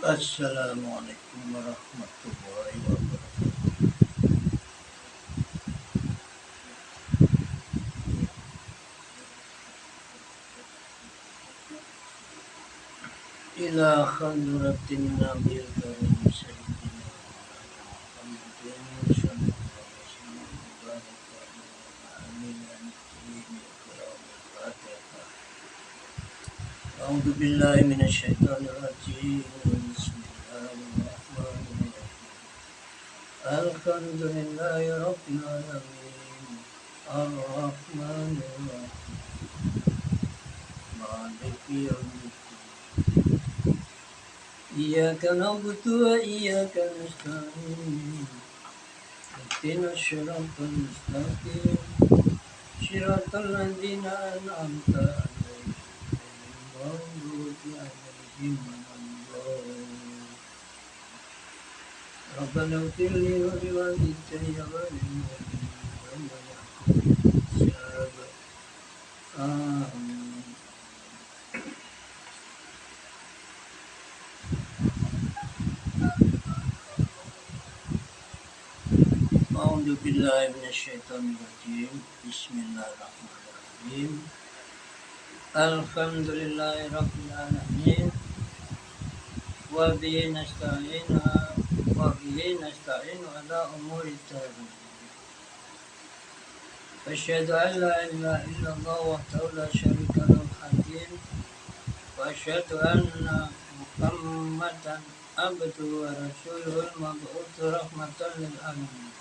Assalamualaikum warahmatullahi wabarakatuh. Ila khadratin nabil karim sayyidina Muhammadin sallallahu alaihi wasallam baraka amin al-fatihah. A'udzu billahi minasyaitonir rajim. Bismillahirrahmanirrahim. Alhamdulillahi rabbil alamin. Ar-Rahmanir Rahim. Maliki yaumiddin. إياك نعبد وإياك نستعين اهدنا الصراط المستقيم صراط الذين أنعمت عليهم غير المغضوب عليهم ولا الضالين ربنا اغفر لي ولوالدي وللمؤمنين يوم يقوم الحساب آمين. A'udzu billahi minasyaitonir rajim. Bismillahirrahmanirrahim. Alhamdulillahi rabbil alamin. Wa bihi nasta'in ala umuri din. Asyhadu an la ilaha illallah wahdahu la syarika lahu al-hakim. Wa asyhadu anna Muhammadan abduhu wa rasuluhu al-mab'uts rahmatan lil alamin.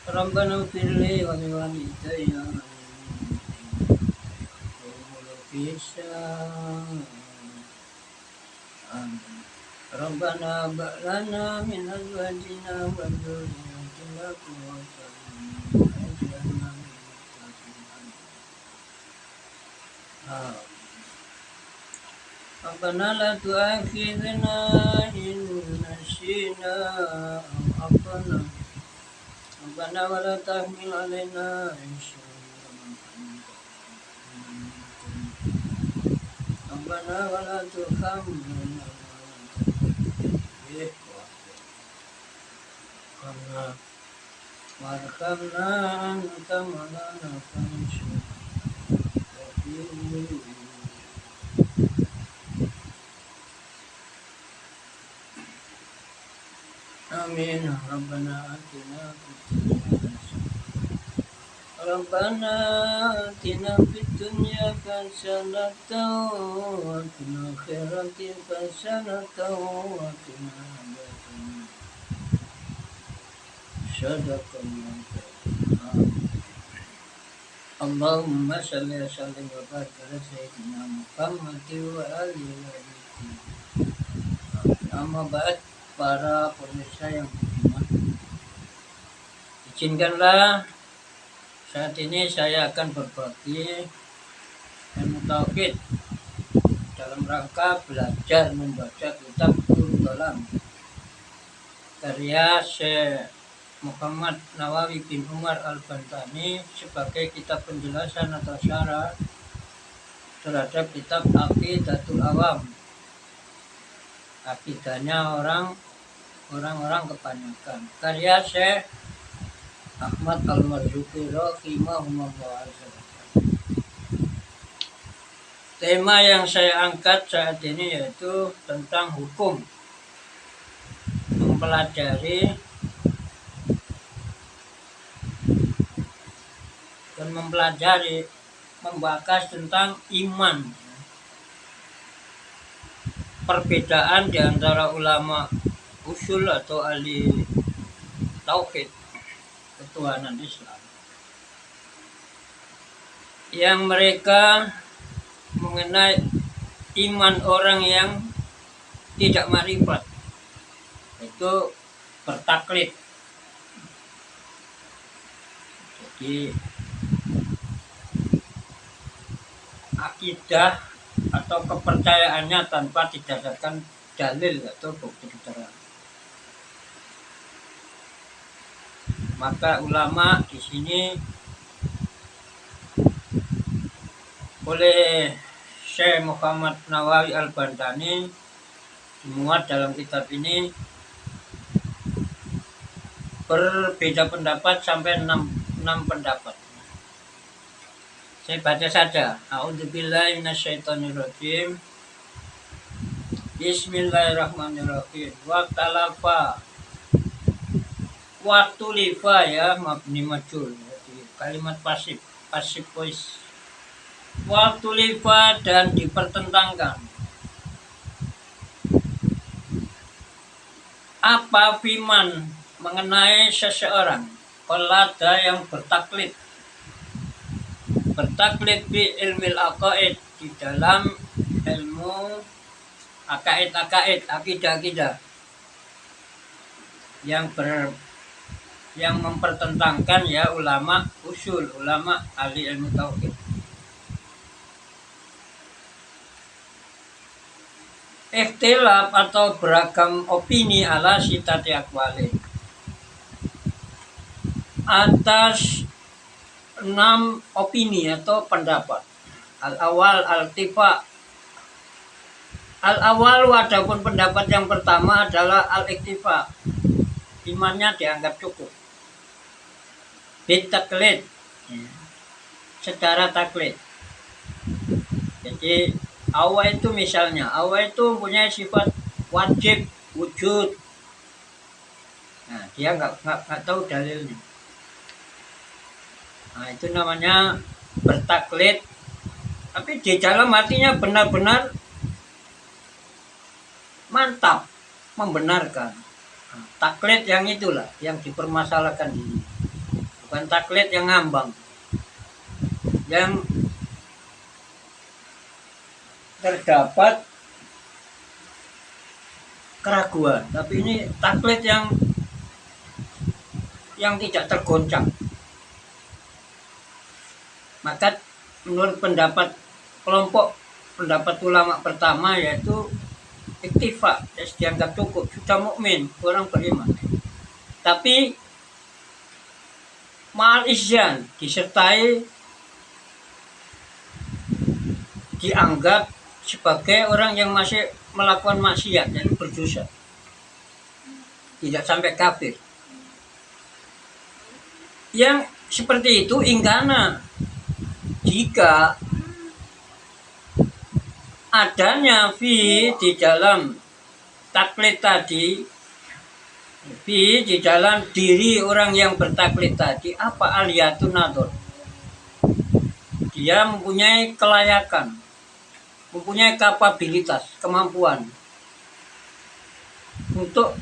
Rabbana ighfir li wa liwalidayya Rabbana hab lana min azwajina wa dhurriyyatina qurrata a'yun waj'alna lil muttaqina imama. Rabbana la tu'akhidhna in nasina aw akhtana. Rabbana wa la tahmil 'alaina isran kama hamaltahu 'ala Rabbana wa la tuhammilna warhamna anta maulana fansurna. Amin. Rabbana atina fid dunya hasanatan wa fil akhirati hasanatan wa qina adzabannar. Shadaqallahu. Allahumma shalli wa sallim wa barik ala sayyidina Muhammad wa alihi wa sahbihi. Amma ba'd, para pemirsa yang budiman, izinkanlah saat ini saya akan berbagi ilmu tauhid dalam rangka belajar membaca kitab Bulughul Maram karya Syekh Muhammad Nawawi bin Umar Al-Bantani sebagai kitab penjelasan atau syarah terhadap kitab Aqidatul Awam, akidahnya orang-orang kebanyakan, karya Syekh Ahmad Al-Marzuki rahimahullah. Tema yang saya angkat saat ini yaitu tentang hukum mempelajari membahas tentang iman, perbedaan di antara ulama usul atau ahli tauhid ketuhanan Islam yang mereka mengenai iman orang yang tidak ma'rifat, itu bertaklid. Jadi akidah atau kepercayaannya tanpa didasarkan dalil atau bukti keterangan. Maka ulama di sini oleh Syekh Muhammad Nawawi Al-Bantani muat dalam kitab ini berbeda pendapat sampai 6 pendapat. Saya baca saja. A'udzubillahi minasyaitonirrajim. Bismillahirrahmanirrahim. Waktalafa. Waktulifa ya, mabni majul. Jadi kalimat pasif voice. Waktulifa dan dipertentangkan. Apa fiman mengenai seseorang kolada yang bertaklid di ilmil aqaid, di dalam ilmu akidah yang mempertentangkan ya ulama usul, ulama ahli ilmu tauhid. Ikhtilaf atau beragam opini ala sitati aqwali, atas 6 opini atau pendapat. Al-awal al-tifa. Al-awal adapun pendapat yang pertama adalah al-iktifa. Imannya dianggap cukup. Bitaklid. Secara taklid. Jadi Allah itu misalnya, Allah itu punya sifat wajib, wujud. Nah, dia nggak tahu dalilnya. Nah, itu namanya bertaklid. Tapi di dalam hatinya benar-benar mantap membenarkan. Nah, taklid yang itulah yang dipermasalahkan ini. Bukan taklid yang ngambang, yang terdapat keraguan. Tapi ini taklid yang tidak tergoncang. Maka menurut pendapat ulama pertama yaitu iktifa, dianggap cukup, sudah mukmin, orang beriman. Tapi ma'al isyan, disertai dianggap sebagai orang yang masih melakukan maksiat, jadi berdosa, tidak sampai kafir. Yang seperti itu ingkana, jika adanya di dalam taklid tadi, di dalam diri orang yang bertaklid tadi, apa aliyatun nador, dia mempunyai kelayakan, mempunyai kapabilitas, kemampuan untuk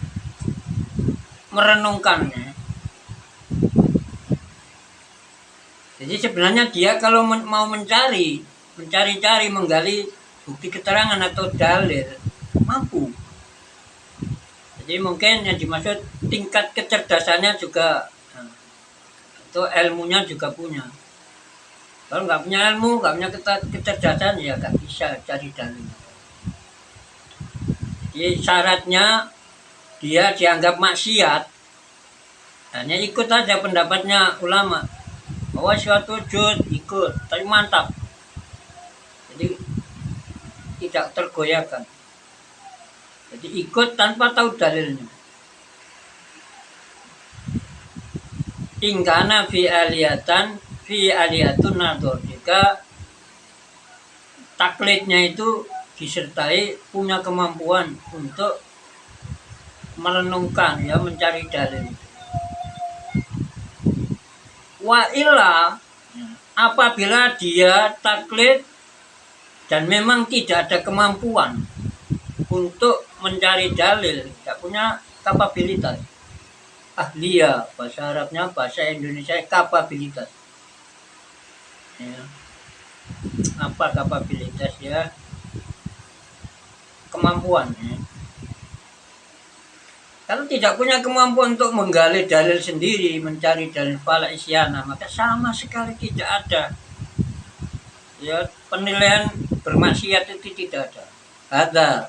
merenungkannya. Jadi sebenarnya dia kalau mau mencari, menggali bukti keterangan atau dalil, mampu. Jadi mungkin yang dimaksud tingkat kecerdasannya juga, atau ilmunya juga punya. Kalau nggak punya ilmu, nggak punya kecerdasan, ya nggak bisa cari dalil. Jadi syaratnya dia dianggap maksiat, hanya ikut aja pendapatnya ulama. Bahwa suatu wujud ikut, tapi mantap. Jadi tidak tergoyahkan. Jadi ikut tanpa tahu dalilnya. Ingkana fi aliyatun nador, jika taklidnya itu disertai punya kemampuan untuk merenungkan, ya, mencari dalil. Wa illa, apabila dia taklid dan memang tidak ada kemampuan untuk mencari dalil, tidak punya kapabilitas. Ahliya, bahasa Arabnya, bahasa Indonesia kapabilitas. Ya. Apa kapabilitas, ya? Kemampuan. Ya. Kalau tidak punya kemampuan untuk menggali dalil sendiri, mencari dalil fala isyana, maka sama sekali tidak ada, ya, penilaian bermaksiat itu tidak ada. Ada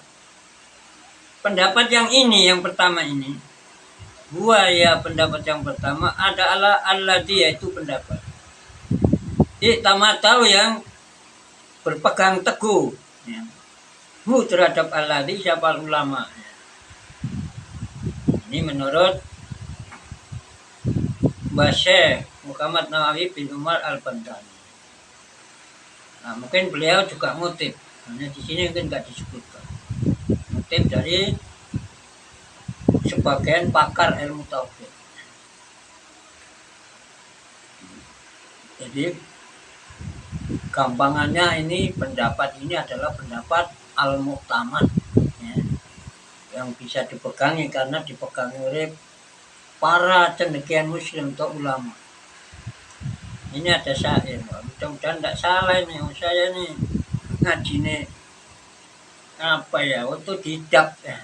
pendapat yang ini, yang pertama ini, ya pendapat yang pertama adalah alladhi, yaitu pendapat tahu yang berpegang teguh, ya, terhadap alladzi siapa ulama. Ini menurut Syekh Muhammad Nawawi bin Umar Al-Bantani. Nah, mungkin beliau juga ngutip, hanya di sini mungkin nggak disebutkan. Ngutip dari sebagian pakar ilmu tauhid. Jadi gampangannya ini pendapat ini adalah pendapat al-mu'tamad, ya, yang bisa dipegangi karena dipegangi oleh para cendekian muslim atau ulama. Ini ada syair, mudah-mudahan tidak salah ini. Saya nih ngaji nih apa ya, otodidak ya.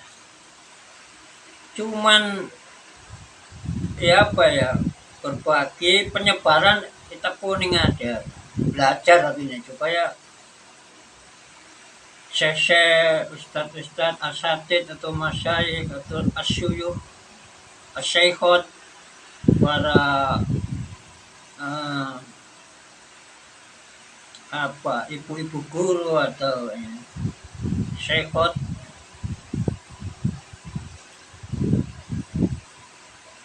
Cuman ya apa ya, berbagi penyebaran kita kuning ada, belajar artinya supaya syekh, ustadz, asatid atau masyayikh atau asyuyuh, asyaikot, para ibu-ibu guru atau syekhot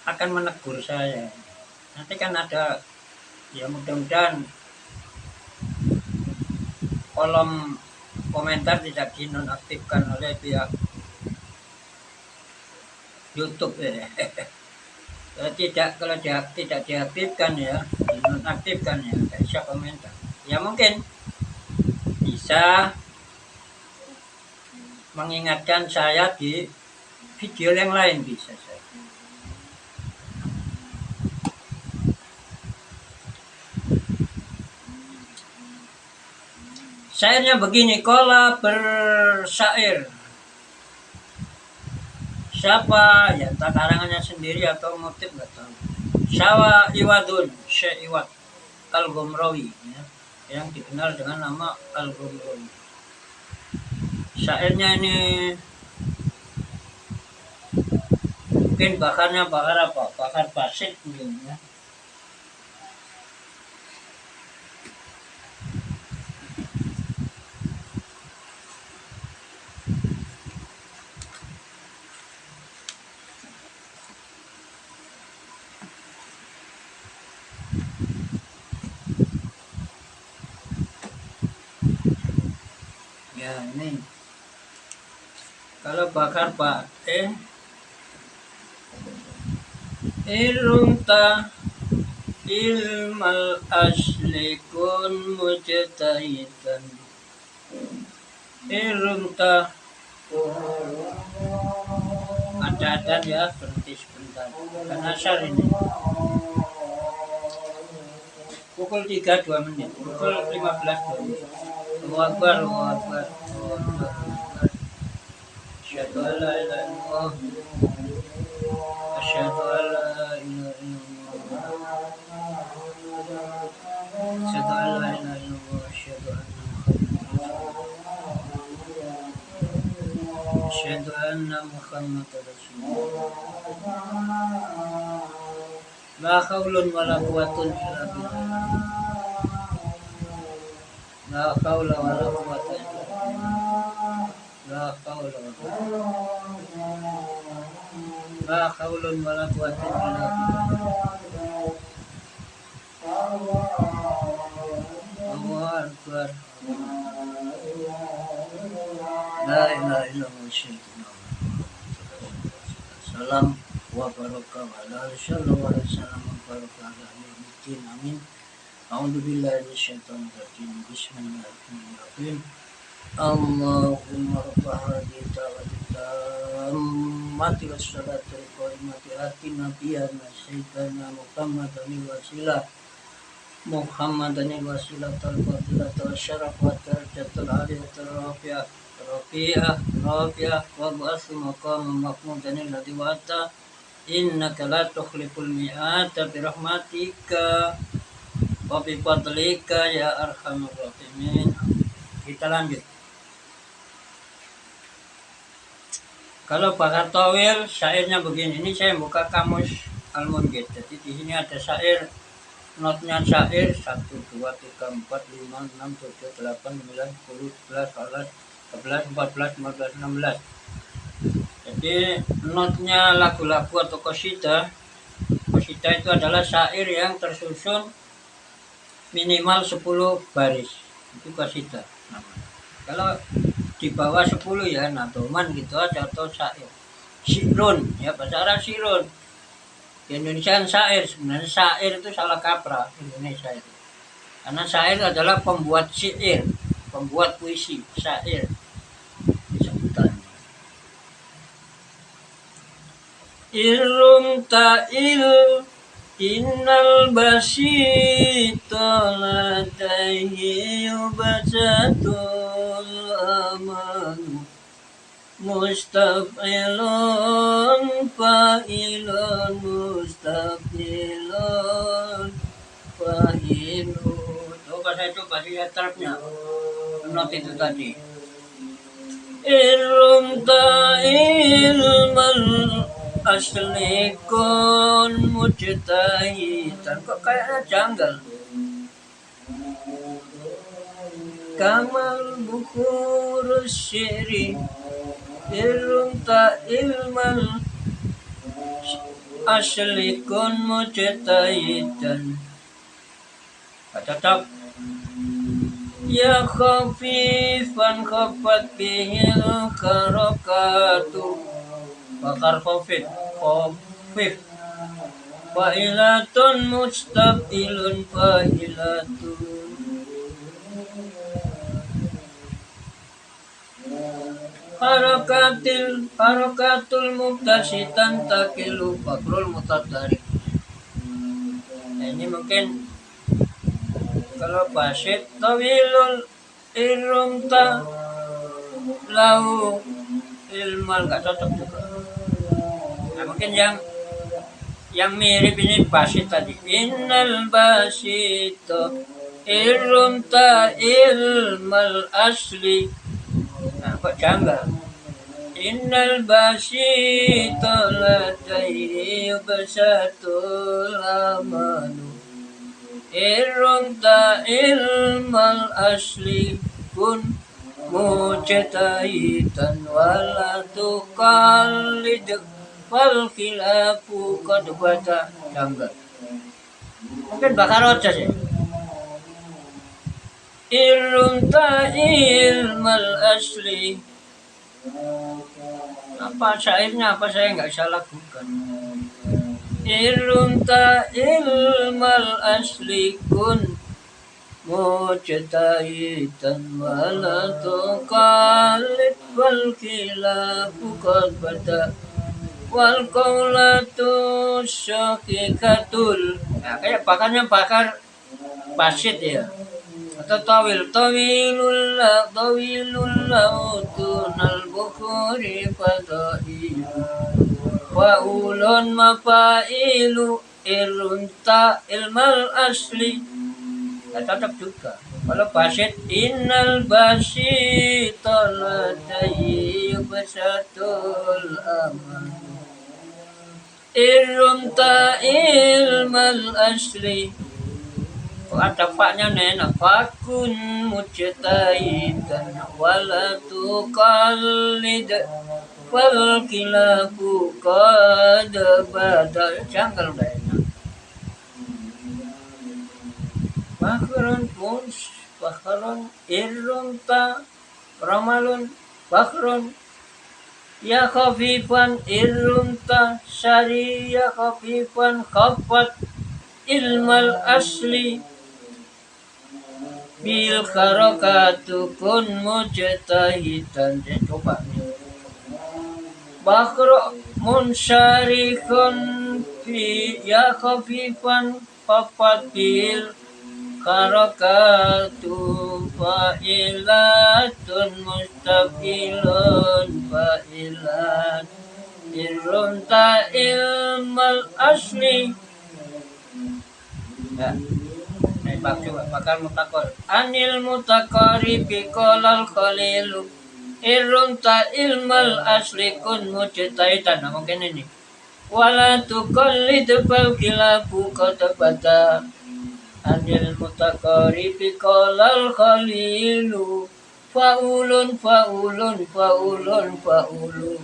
akan menegur saya. Nanti kan ada, ya mudah-mudahan kolom komentar tidak dinonaktifkan oleh pihak YouTube ya. Kalau tidak diaktifkan ya, dinonaktifkan ya, tidak bisa komentar. Ya mungkin bisa mengingatkan saya di video yang lain, bisa saya. Syairnya begini, kola bersyair. Siapa? Ya entah karangannya sendiri atau motif nggak tahu. Syawa Iwadun, Syekh Iwad Al-Ghomrawi, ya, yang dikenal dengan nama Al-Ghomrawi. Syairnya ini mungkin bakarnya bakar apa? Bakar basit mungkin ya. Ya ini kalau bakar pak irunta ilmal asli kun mujtahidan irunta ada ya, berhenti sebentar karena asar ini pukul 3 2 menit, pukul 15 2 menit. Allahu Akbar, Allahu Akbar, Allahu Akbar. Asyhadu an la ilaha illallah, asyhadu an la ilaha illallah, asyhadu an la ilaha illallah, asyhadu anna Muhammadar Rasulullah. La haulun wala quwwatun illa billah. La haula wala quwwata illa billah. La haula la haulun wala quwwata illa billah. Allahu Akbar. La ilaha illallah. Salam wa barakatuh ala sallallahu alaihi wasallam wa barakatuh. Amin. A'udzu billahi minasyaitonir rajim. Bismillahirrahmanirrahim. Allahumma rabb hadhihi tammati wassalatul qaimati atina biyana sayyidina Muhammadan wasilatul fadilah wa syaraf wa darajatul aliyatul rafi'ah wa ba'atsu maqam mahmudan alladhi wa'ata innaka la tukhliful mi'ata bi rahmatika wa bi fadlika ya arhamar rahimin. Kita lanjut. Kalau bakar tawil, syairnya begini. Ini saya buka kamus Al-Munjid. Jadi di sini ada syair, notnya syair 1, 2, 3, 4, 5, 6, 7, 8, 9, 10, 11, 12, 13, 14, 15, 16. Jadi notnya lagu-lagu atau qasidah itu adalah syair yang tersusun minimal 10 baris. Itu qasidah. Kalau di bawah 10 ya nadoman gitu aja atau syair. Syi'run, ya bahasa Arab syi'run. Di Indonesia kan syair, sebenarnya syair itu salah kaprah Indonesia itu. Karena syair adalah pembuat syair, pembuat puisi, syair disebutan. Ilum ta'il innal basyita ladaihi yubajatul amanu mustaqilun fa'ilun mustaqilun fa'ilun. Coba saya coba lihat terapnya. Not itu tadi. Ilum ta'il mal aslikun mujtahidan. Kok kayaknya janggal. Kamal bukhurus syiri ilum ta'il mal aslikun mujtahidan. Cocok. Ya khafifan khafat bihil karakatu. Bakar khafif fa'ilatun mustaqilun fa'ilatun. Harakatul mubtasitan takilu fakrul mutadarik. Nah, ini mungkin kalau basit tawilul irumta lau ilmal nggak cocok juga. Nah, mungkin yang mirip ini basit tadi. Innal basito irumta ilmal asli. Nah, kok janggal? Innal basito ladaihi basatul amanu irumta ilmal asli kun mujtahidan wala tuqallid fal khilafu qad bata. Janggal. Mungkin bakar aja sih. Irumta ilmal asli. Apa syairnya apa saya nggak bisa lakukan. Irumta ilmal asli kun mujtahidan wala tuqallid wal khilafu qad bada wal qawlatu syaqiqatul. Nah, kayak bakarnya bakar basit ya. Atau tawilul lautunal bukhuri fadailu wa ulun mafailu irunta ilmal asli. Nah, cocok juga. Kalau basit innal basita ladaihi basatul aman irunta ilmal asli. Kok ada faknya nenek fakun mujtahidan wala tuqallid fal khilafu qad bada. Janggal udah enak. Bakhrun irrumta ramalun bakhrun ya khafifan irrumta syari ya khafifan khafat ilmal asli bil harakatu kun mujtahidan. Coba bakhru munsyarikun fi ya khafifan khafat bil harakatu fa'ilatun mustaqilun fa'ilat irunta ilmal asli. Ya, bakal mutakor anil mutakaribi kolal khalilu irunta ilmal asli kun mujtahidan. Nah, mungkin ini wala tuqallid fal khilafu qatabata anil mutakaribi kolal khalilu faulun faulun faulun faulun.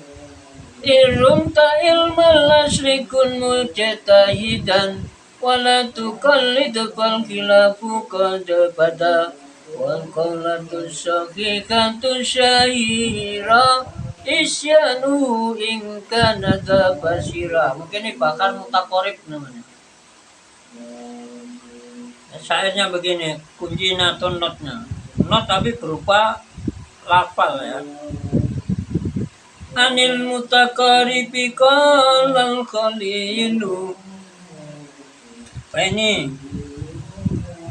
Irumta ilmal asrikun mujtahidan wala tuqallid fal khilafu qad bada wal qawlatu sahihatu syaira isyanu in kana basira. Mungkin ini bakal mutakorib namanya. Syairnya begini, kuncinya atau notnya. Not tapi berupa lafal ya. Anil mutakaribi qalal khalilu. Ini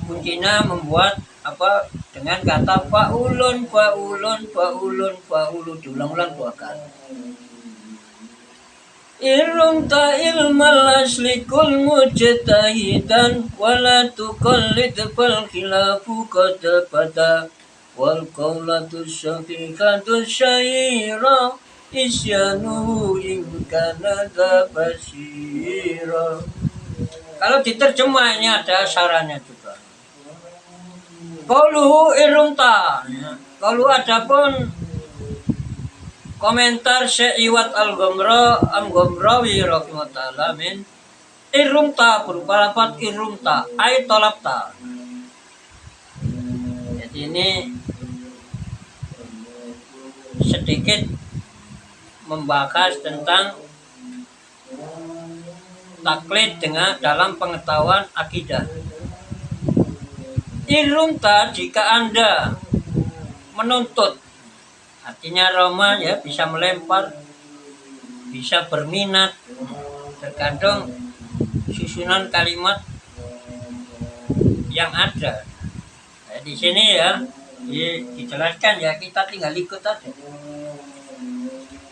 kuncinya membuat apa dengan kata faulun faulun faulun faulu diulang-ulang 2 kali. Irum ta ilmal aslikul mujtahidan wala tuqallid fal khilafu qad bada wal qawlatu syafiqatu syaira isyanu in kana basira. Kalau diterjemah ini ada syaratnya juga. Qauluhu irumta. Kalau adapun komentar Syekh Iwad Al-Ghamrawi rahimahullah min irumta berupa lafaz irumta ay talabta. Jadi ini sedikit membahas tentang taklid dengan dalam pengetahuan akidah. Irumta jika Anda menuntut, artinya Roma ya bisa melempar, bisa berminat, tergantung susunan kalimat yang ada. Nah, di sini ya dijelaskan ya, kita tinggal ikut aja.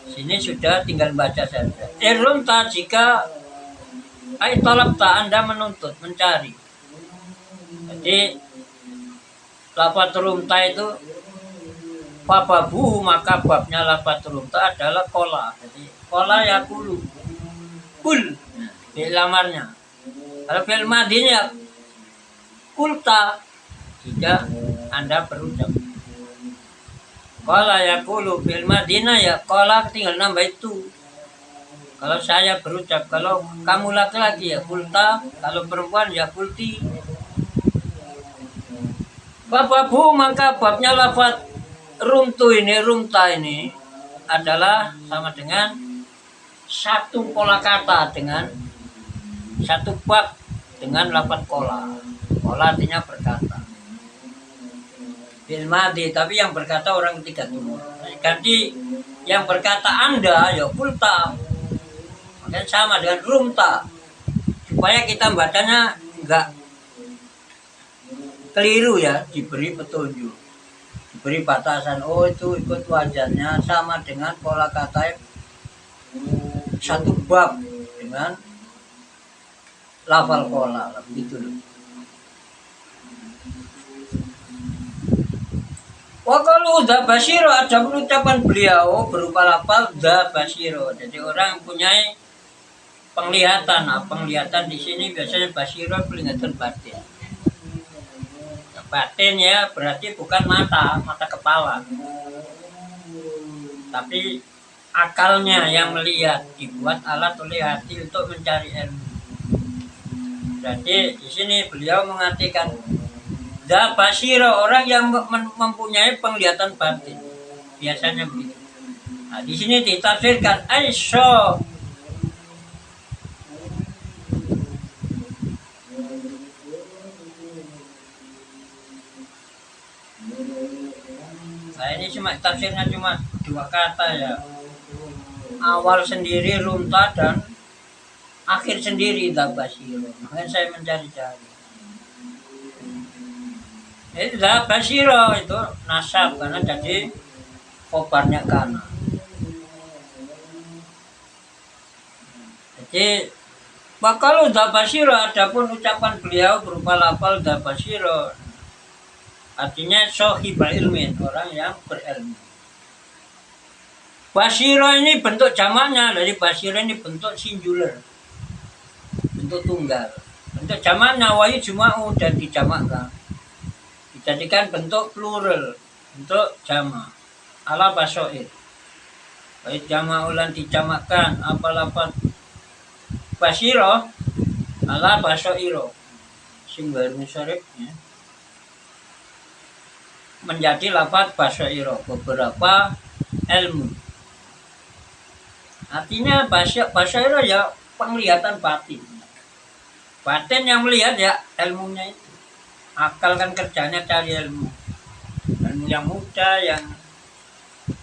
Sini sudah tinggal baca saja. Irumta jika ay talabta Anda menuntut, mencari. Jadi lafaz rumta itu fababu, maka babnya lafaz rumta adalah kola. Jadi kola yakulu kul fi'il amarnya. Kalau fi'il madinya kulta jika Anda berucap. Kola yakulu fi'il madina ya kola tinggal nambah itu. Kalau saya berucap, kalau kamu laki-laki ya kulta, kalau perempuan ya kulti. Babu maka babnya lafaz rumta ini adalah sama dengan satu pola kata dengan satu bab dengan lafaz kola. Kola artinya berkata. Bil madi, tapi yang berkata orang ketiga dulu. Ganti yang berkata Anda ya kulta. Dan sama dengan rumta, supaya kita bacanya enggak keliru ya, diberi petunjuk, diberi batasan. Oh itu ikut wajarnya sama dengan pola kata satu bab dengan lafal kola, begitu loh. Wakalu da basiro, ada ucapan beliau berupa lafal da basiro. Jadi orang mempunyai penglihatan. Nah, penglihatan di sini biasanya basiro penglihatan batin. Nah, batin ya berarti bukan mata kepala, tapi akalnya yang melihat, dibuat alat oleh hati untuk mencari ilmu. Jadi di sini beliau mengartikan da basiro, orang yang mempunyai penglihatan batin, biasanya begitu. Nah, di sini ditafsirkan aisyah. Nah, ini cuma tafsirnya cuma 2 kata ya. Awal sendiri rumta dan akhir sendiri da basiro. Makanya saya mencari-cari. Itu da basiro itu nasab karena jadi khobarnya kana. Jadi bakal da basiro, adapun ucapan beliau berupa lafal da basiro, artinya sohibal ilmin, orang yang berilmu. Basiro ini bentuk jamaknya, dari basiro ini bentuk singular, bentuk tunggal. Bentuk jamaknya wayu juma'u dan dijamakkan, dijadikan bentuk plural. untuk jama ala basoir. Baik jama ulan dijamakkan apa lapat basiro ala basoiro sing baru sorek ya. Menjadi lapat basoiro beberapa ilmu. Artinya basoiro ya penglihatan batin. Batin yang melihat ya ilmunya itu. Akal kan kerjanya cari ilmu. Ilmu yang mudah, yang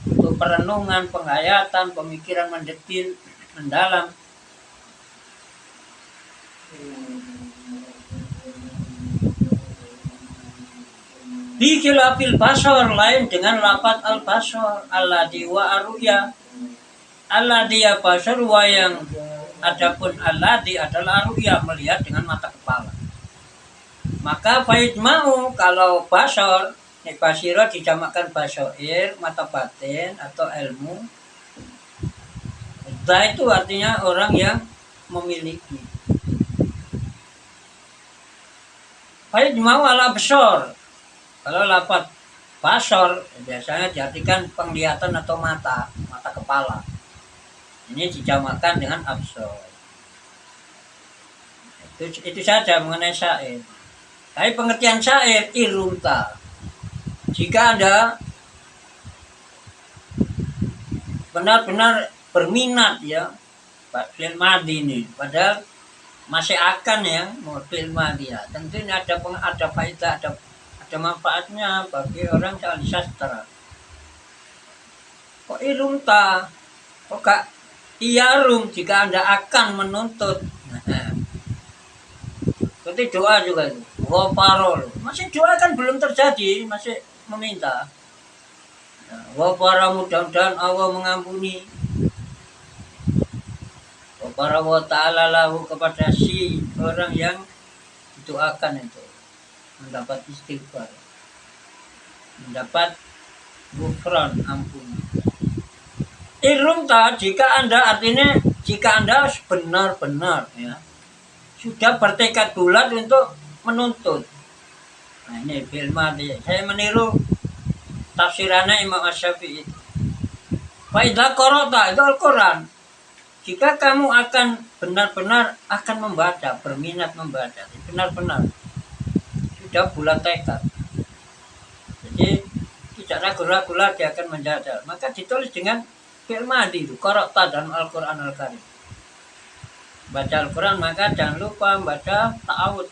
untuk perenungan, penghayatan, pemikiran mendetil, mendalam. Bikilafil basor lain dengan lapat al basor alladhi wa aruya. Alladhi ya basor wa yang adapun alladhi adalah aruya melihat dengan mata kepala. Maka faid mau kalau basor basiro dijamakkan basoir mata batin atau ilmu. Nah itu artinya orang yang memiliki. Faid mau ala besor. Kalau lapat basor biasanya diartikan penglihatan atau mata kepala. Ini dijamakkan dengan absor. Itu saja mengenai syair. Tapi pengertian syair irumta. Jika Anda benar-benar berminat ya Pak fi'il madhi ini, padahal masih akan ya mau fi'il madhi ya. Tentu ini ada faedah, ada manfaatnya bagi orang ahli sastra. Kok irumta? Kok gak iyarum jika Anda akan menuntut? Itu doa juga itu. Waparol. Masih doa kan belum terjadi, masih meminta. Wapara mudah-mudahan Allah mengampuni. Wapara wa ta'ala lahu kepada si orang yang didoakan itu. Mendapat istighfar. Mendapat ghufran ampun. Irumta jika Anda artinya jika Anda benar-benar ya sudah bertekad bulat untuk menuntut. Nah ini fi'il madhi. Saya meniru tafsirannya Imam Asy-Syafi'i. Fa idza qara'ta itu Al-Qur'an. Jika kamu akan benar-benar akan membaca, berminat membaca, benar-benar sudah bulat tekad. Jadi tidak ragu-ragu lagi akan menjajal. Maka ditulis dengan fi'il madhi itu, qara'ta dalam Al-Qur'an Al-Karim. Baca Al-Quran maka jangan lupa membaca ta'awud.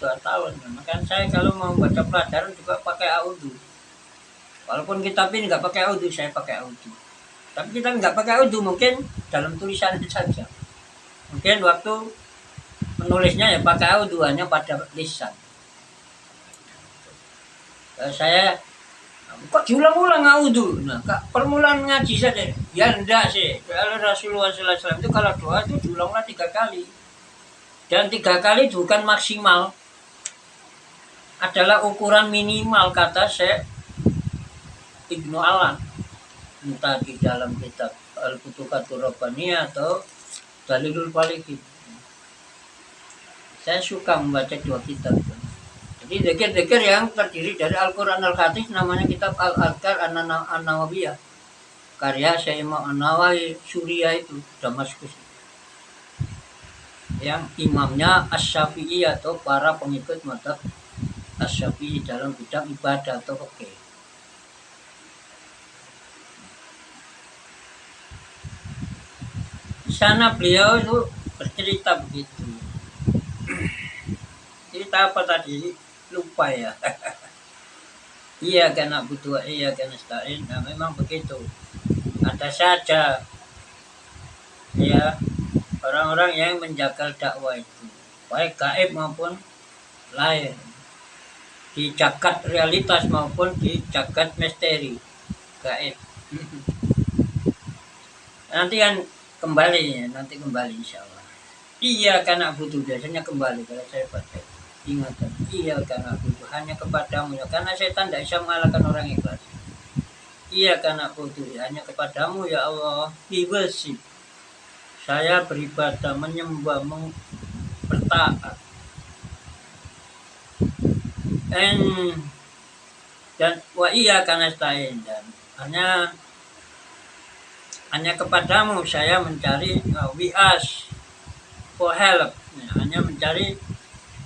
Maka saya kalau mau baca pelajaran juga pakai audu. Walaupun kitab ini nggak pakai audu, saya pakai audu. Tapi kita nggak pakai audu mungkin dalam tulisan saja. Mungkin waktu menulisnya ya pakai audu hanya pada lisan. Saya kok diulang-ulang audu? Nah, permulaan ngaji saja. Ya enggak sih. Kalau Rasulullah SAW itu kalau doa itu diulang-ulang 3 kali. Dan 3 kali bukan maksimal, adalah ukuran minimal kata Syekh Ibnu Alan entah di dalam kitab Al-Futuhatur Rabbaniyah atau Dalilul Faliqin. Saya suka membaca 2 kitab. Jadi dzikir-dzikir yang terdiri dari Al-Quran Al-Hadis namanya kitab Al-Adhkar An-Nawawiyah karya Syekh Imam An-Nawawi Suriah itu Damaskus, yang imamnya Asy-Syafi'i atau para pengikut mazhab Asy-Syafi'i dalam bidang ibadah atau fikih. Di sana beliau itu bercerita begitu. Cerita apa tadi? Lupa ya. Iya karena butuh, iya karena nasta'in. Nah memang begitu. Ada saja ya orang-orang yang menjagal dakwah itu, baik gaib maupun lahir, di jagat realitas maupun di jagat misteri gaib. Nanti kan kembali ya, nanti kembali insya Allah. Iya karena butuh biasanya kembali kalau saya baca. Ingatan, iya karena butuh hanya kepadamu ya, karena setan tidak bisa mengalahkan orang ikhlas. Iya karena butuh hanya kepadamu ya Allah, bibesi. Saya beribadah, menyembah, bertaat. dan wa iyyaka nasta'in, dan hanya kepadamu saya mencari, we ask for help. Hanya mencari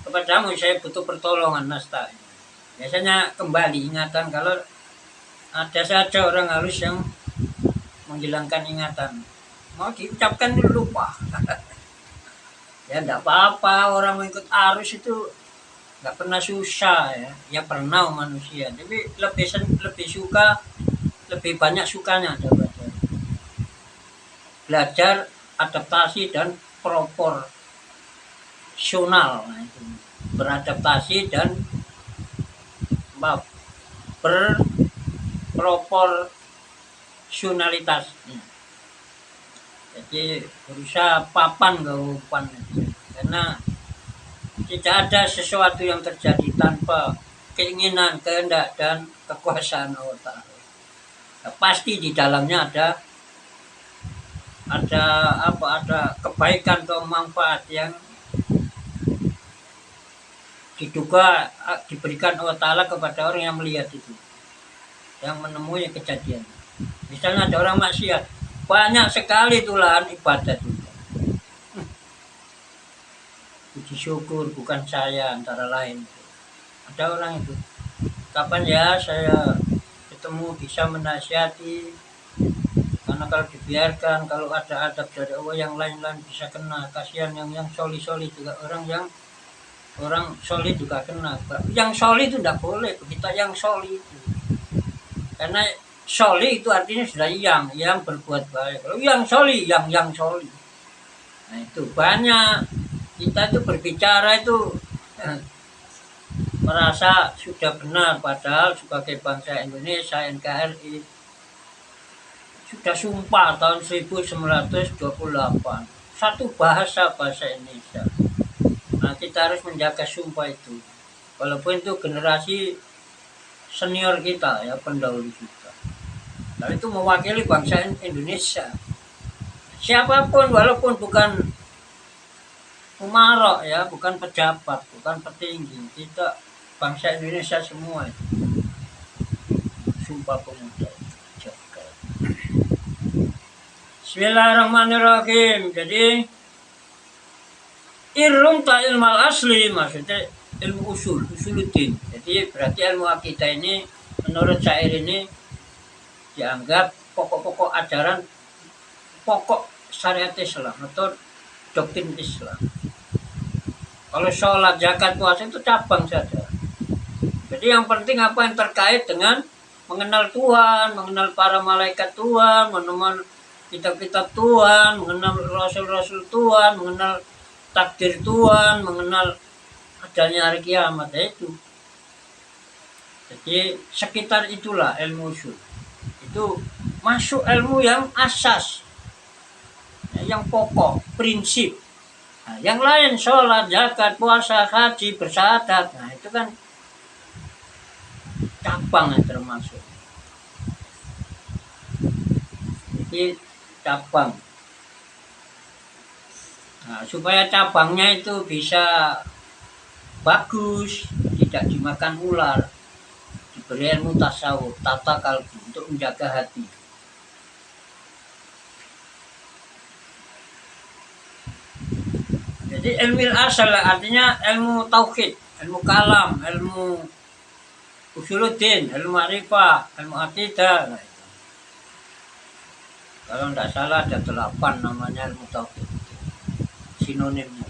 kepadamu saya butuh pertolongan, nasta'in. Biasanya kembali ingatan kalau ada saja orang halus yang menghilangkan ingatan. Mau diucapkan dulu lupa. Ya enggak apa-apa, orang mengikut arus itu nggak pernah susah ya. Ya pernah manusia, tapi lebih suka, lebih banyak sukanya daripada belajar adaptasi dan proporsional. Nah, itu beradaptasi dan berproporsionalitas. Jadi berusaha papan gawapan, karena tidak ada sesuatu yang terjadi tanpa keinginan, kehendak, dan kekuasaan Allah Ta'ala. Nah, pasti di dalamnya ada kebaikan atau manfaat yang diduga diberikan Allah Ta'ala kepada orang yang melihat itu, yang menemui kejadian. Misalnya ada orang maksiat, banyak sekali tulaan ibadat juga. Puji syukur bukan saya, antara lain. Ada orang itu, kapan ya saya ketemu bisa menasihati, karena kalau dibiarkan, kalau ada adab dari Allah yang lain-lain bisa kena. Kasihan yang soli juga, orang soli juga kena. Yang soli itu tidak boleh, kita yang soli itu, karena soli itu artinya sudah yang berbuat baik. Kalau yang soli, yang soli. Nah itu banyak kita itu berbicara itu merasa sudah benar, padahal sebagai bangsa Indonesia, NKRI sudah sumpah tahun 1928 satu bahasa Indonesia. Nah kita harus menjaga sumpah itu, walaupun itu generasi senior kita ya, pendahulu kita. Lalu itu mewakili bangsa Indonesia. Siapapun, walaupun bukan umarok ya, bukan pejabat, bukan petinggi, kita bangsa Indonesia semua itu. Sumpah Pemuda. Bismillahirrahmanirrahim. Jadi irrumta ilmal asli, maksudnya ilmu usuluddin. Jadi berarti ilmu akidah ini menurut syair ini dianggap pokok-pokok ajaran, pokok syariat Islam atau doktrin Islam. Kalau sholat, zakat, puasa itu cabang saja. Jadi yang penting apa yang terkait dengan mengenal Tuhan, mengenal para malaikat Tuhan, mengenal kitab-kitab Tuhan, mengenal rasul-rasul Tuhan, mengenal takdir Tuhan, mengenal adanya hari kiamat, itu. Jadi sekitar itulah ilmu usul. Itu masuk ilmu yang asas, yang pokok, prinsip. Nah, yang lain sholat, zakat, puasa, haji, bersyahadat, nah itu kan cabang yang termasuk. Jadi cabang. Nah, supaya cabangnya itu bisa bagus, tidak dimakan ular, diberi ilmu tasawuf, tata kalbu untuk menjaga hati. Jadi ilmu asal artinya ilmu tauhid, ilmu kalam, ilmu usuluddin, ilmu ma'rifah, ilmu akidah. Nah, itu. Kalau tidak salah ada 8 namanya ilmu tauhid, sinonimnya.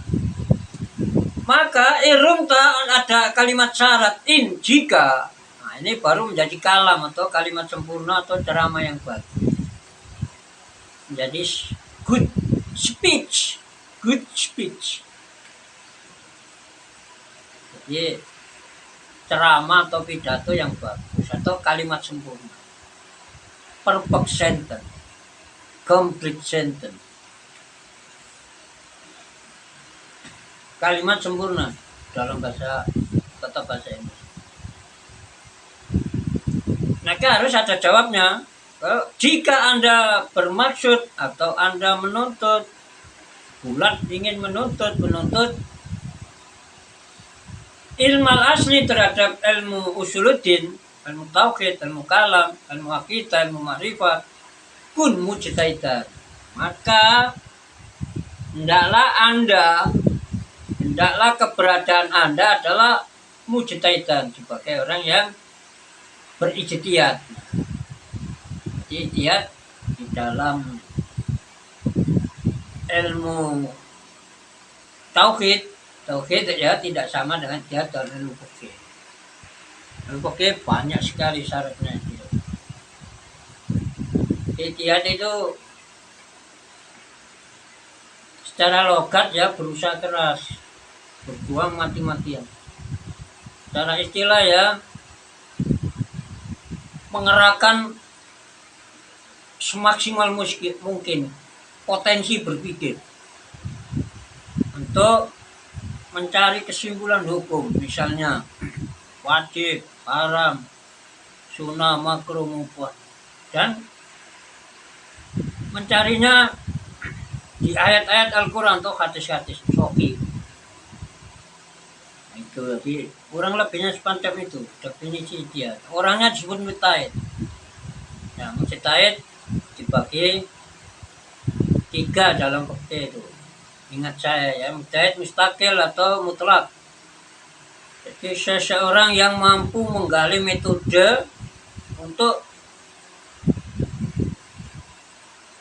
Maka irumta ada kalimat syarat in, jika. Nah, ini baru menjadi kalam atau kalimat sempurna atau ceramah yang bagus. Menjadi good speech. Jadi ceramah atau pidato yang bagus atau kalimat sempurna. Perfect sentence. Complete sentence. Kalimat sempurna dalam bahasa Inggris. Maka harus ada jawabnya. Jika Anda bermaksud atau Anda menuntut, bulat ingin menuntut ilmu asli terhadap ilmu usuluddin, ilmu tauhid, ilmu kalam, ilmu akidah, ilmu ma'rifat, kun mujtahidan. Maka hendaklah keberadaan Anda adalah mujtahidan, sebagai orang yang berijtihad. Ijtihad di dalam ilmu tauhid ya tidak sama dengan ijtihad dalam ilmu fikih. Ilmu fikih banyak sekali syaratnya. Ijtihad itu secara logat ya berusaha keras, berjuang mati-matian. Secara istilah ya mengerahkan semaksimal mungkin potensi berpikir untuk mencari kesimpulan hukum, misalnya wajib, haram, sunnah, makruh, mubah, dan mencarinya di ayat-ayat Al-Quran atau hadis-hadis sahih. Itu jadi kurang lebihnya semacam itu definisi dia. Orangnya disebut mujtahid. Nah, mujtahid dibagi 3 dalam fikih itu. Ingat saya ya, mujtahid mustaqil atau mutlak. Jadi seseorang yang mampu menggali metode untuk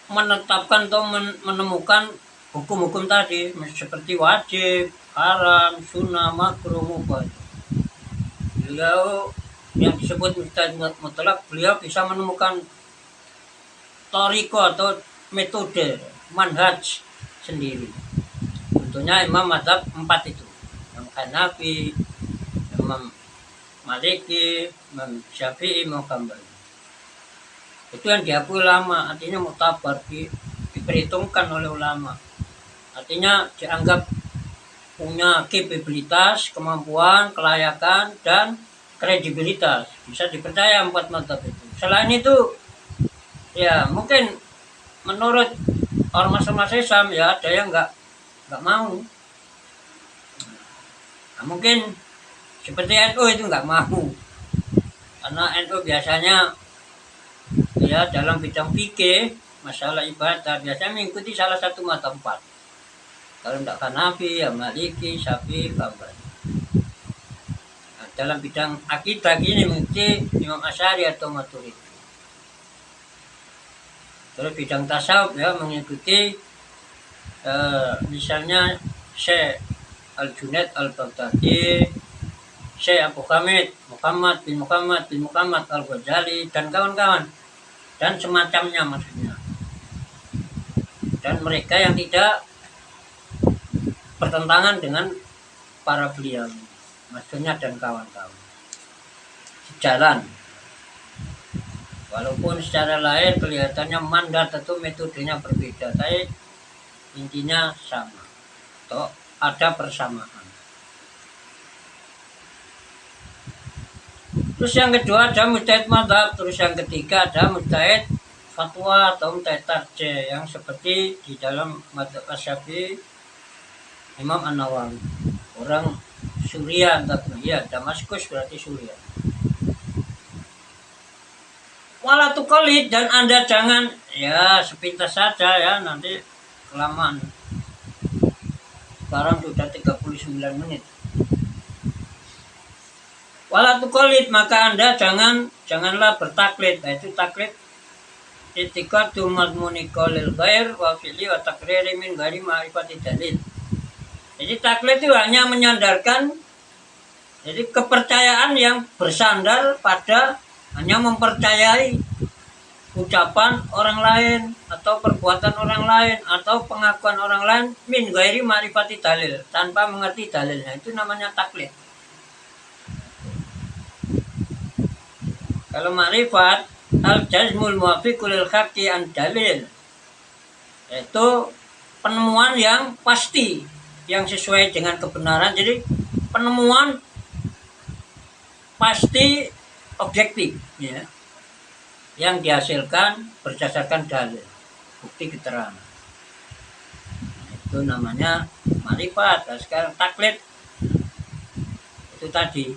menetapkan atau menemukan hukum-hukum tadi, seperti wajib, haram, sunnah, makruh, mubah. Beliau yang disebut mujtahid mutlak, beliau bisa menemukan toriko atau metode, manhaj sendiri. Tentunya Imam Madzhab 4 itu, Imam Hanafi, Imam Maliki, Imam Syafi'i, Imam Hambali. Itu yang diakui ulama, artinya mutabar, diperhitungkan oleh ulama. Artinya dianggap punya kapabilitas, kemampuan, kelayakan, dan kredibilitas. Bisa dipercaya 4 madzhab itu. Selain itu, ya mungkin menurut ormas-ormas Islam ya ada yang nggak mau. Nah, mungkin seperti NU itu nggak mau, karena NU biasanya ya dalam bidang fikih, masalah ibadah biasanya mengikuti salah satu madzhab 4. Kalau tidak Hanafi ya Maliki, Syafi'i, Hambali. Nah, dalam bidang akidah gini mengikuti Imam Asy'ari atau Maturidi. Terus bidang tasawuf ya mengikuti misalnya Syekh Al-Junaid Al-Baghdadi, Syekh Abu Hamid Muhammad bin Muhammad Al-Ghazali, dan kawan-kawan, dan semacamnya maksudnya. Dan mereka yang tidak bertentangan dengan para beliau, maksudnya, dan kawan-kawan. Sejalan. Walaupun secara lahir kelihatannya mandat atau metodenya berbeda, tapi intinya sama, atau ada persamaan. Terus yang kedua ada mujtahid madzhab, terus yang ketiga ada mujtahid fatwa atau mujtahid tarjih, yang seperti di dalam madzhab Asy-Syafi'i Imam An-Nawawi, orang Suriah, ya Damaskus berarti Suriah. Wala tuqallid, dan Anda jangan ya sepintas saja ya, nanti kelamaan. Sekarang sudah 39 menit. Wala tuqallid, maka Anda janganlah bertaklid, yaitu taklid i'tiqadu madmuni qaulil ghair wa fi'li wa taqriri min ghairi ma'rifati dalil. Jadi taklid itu hanya menyandarkan, jadi kepercayaan yang bersandar pada hanya mempercayai ucapan orang lain atau perbuatan orang lain atau pengakuan orang lain min ghairi ma'rifati dalil, tanpa mengerti dalilnya, itu namanya taklid. Kalau ma'rifat al-jazmul muwafiqul lil haqqi an dalil, yaitu penemuan yang pasti, yang sesuai dengan kebenaran. Jadi penemuan pasti objektif ya, yang dihasilkan berdasarkan dalil, bukti keterangan. Itu namanya ma'rifat. Nah, sekarang taklid itu tadi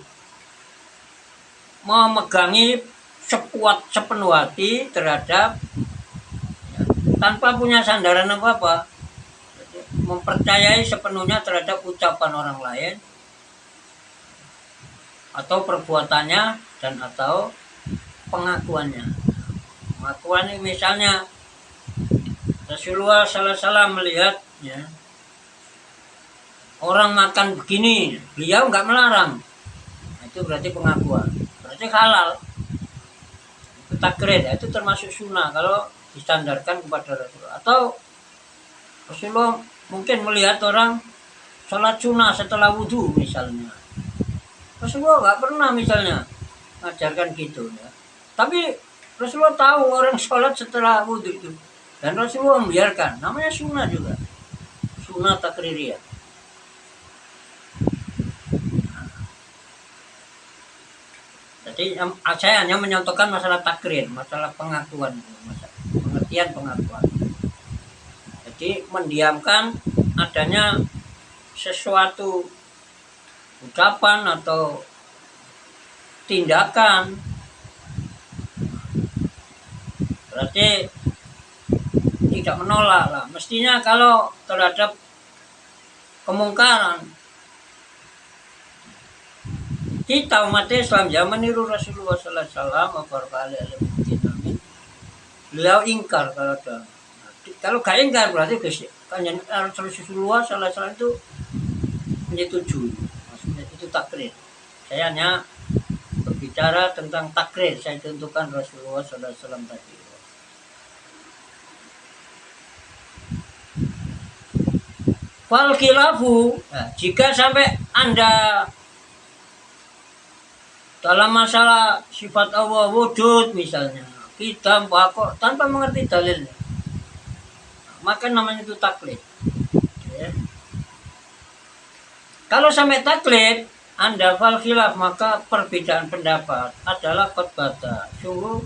memegangi sekuat sepenuh hati terhadap tanpa punya sandaran apa-apa, mempercayai sepenuhnya terhadap ucapan orang lain atau perbuatannya dan atau pengakuannya. Pengakuan misalnya Rasulullah SAW melihat ya, orang makan begini, beliau nggak melarang, itu berarti pengakuan, berarti halal, itu takrir, itu termasuk sunnah kalau distandarkan kepada Rasulullah. Atau Rasulullah mungkin melihat orang sholat sunnah setelah wudhu misalnya, Rasulullah nggak pernah misalnya ngajarkan gitu ya, tapi Rasulullah tahu orang sholat setelah wudhu itu, dan Rasulullah membiarkan, namanya sunnah juga, sunnah takririyah. Jadi saya hanya menyontohkan masalah takrir, masalah pengakuan, masalah pengertian pengakuan. Jadi mendiamkan adanya sesuatu ucapan atau tindakan, berarti tidak menolak lah. Mestinya kalau terhadap kemungkaran, kita umat Islam yang meniru Rasulullah SAW, beliau ingkar kalau ada. Kalau gak ingkar berarti kan Rasulullah SAW itu menyetujui, maksudnya itu takrir. Saya hanya berbicara tentang takrir, saya tentukan Rasulullah SAW tadi. Fal khilafu, nah, jika sampai Anda dalam masalah sifat Allah wujud misalnya, kita bakok tanpa mengerti dalilnya, maka namanya itu taklid ya. Kalau sampai taklid Anda fal khilaf, maka perbedaan pendapat adalah qad bata, sungguh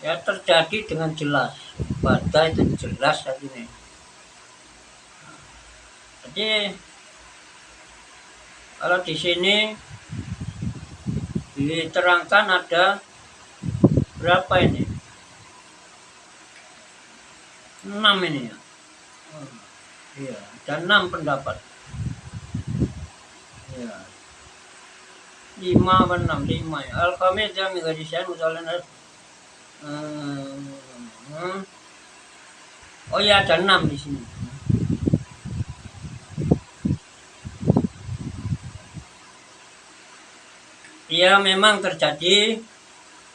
ya terjadi dengan jelas. Bata itu jelas artinya. Jadi kalau di sini diterangkan ada berapa ini? 6 ini ya. Iya, ada 6 pendapat. Ya. 5 apa 6? 5 ya. Al-Khamis yang menggadiskan misalnya oh iya ada 6 di sini. Ya memang terjadi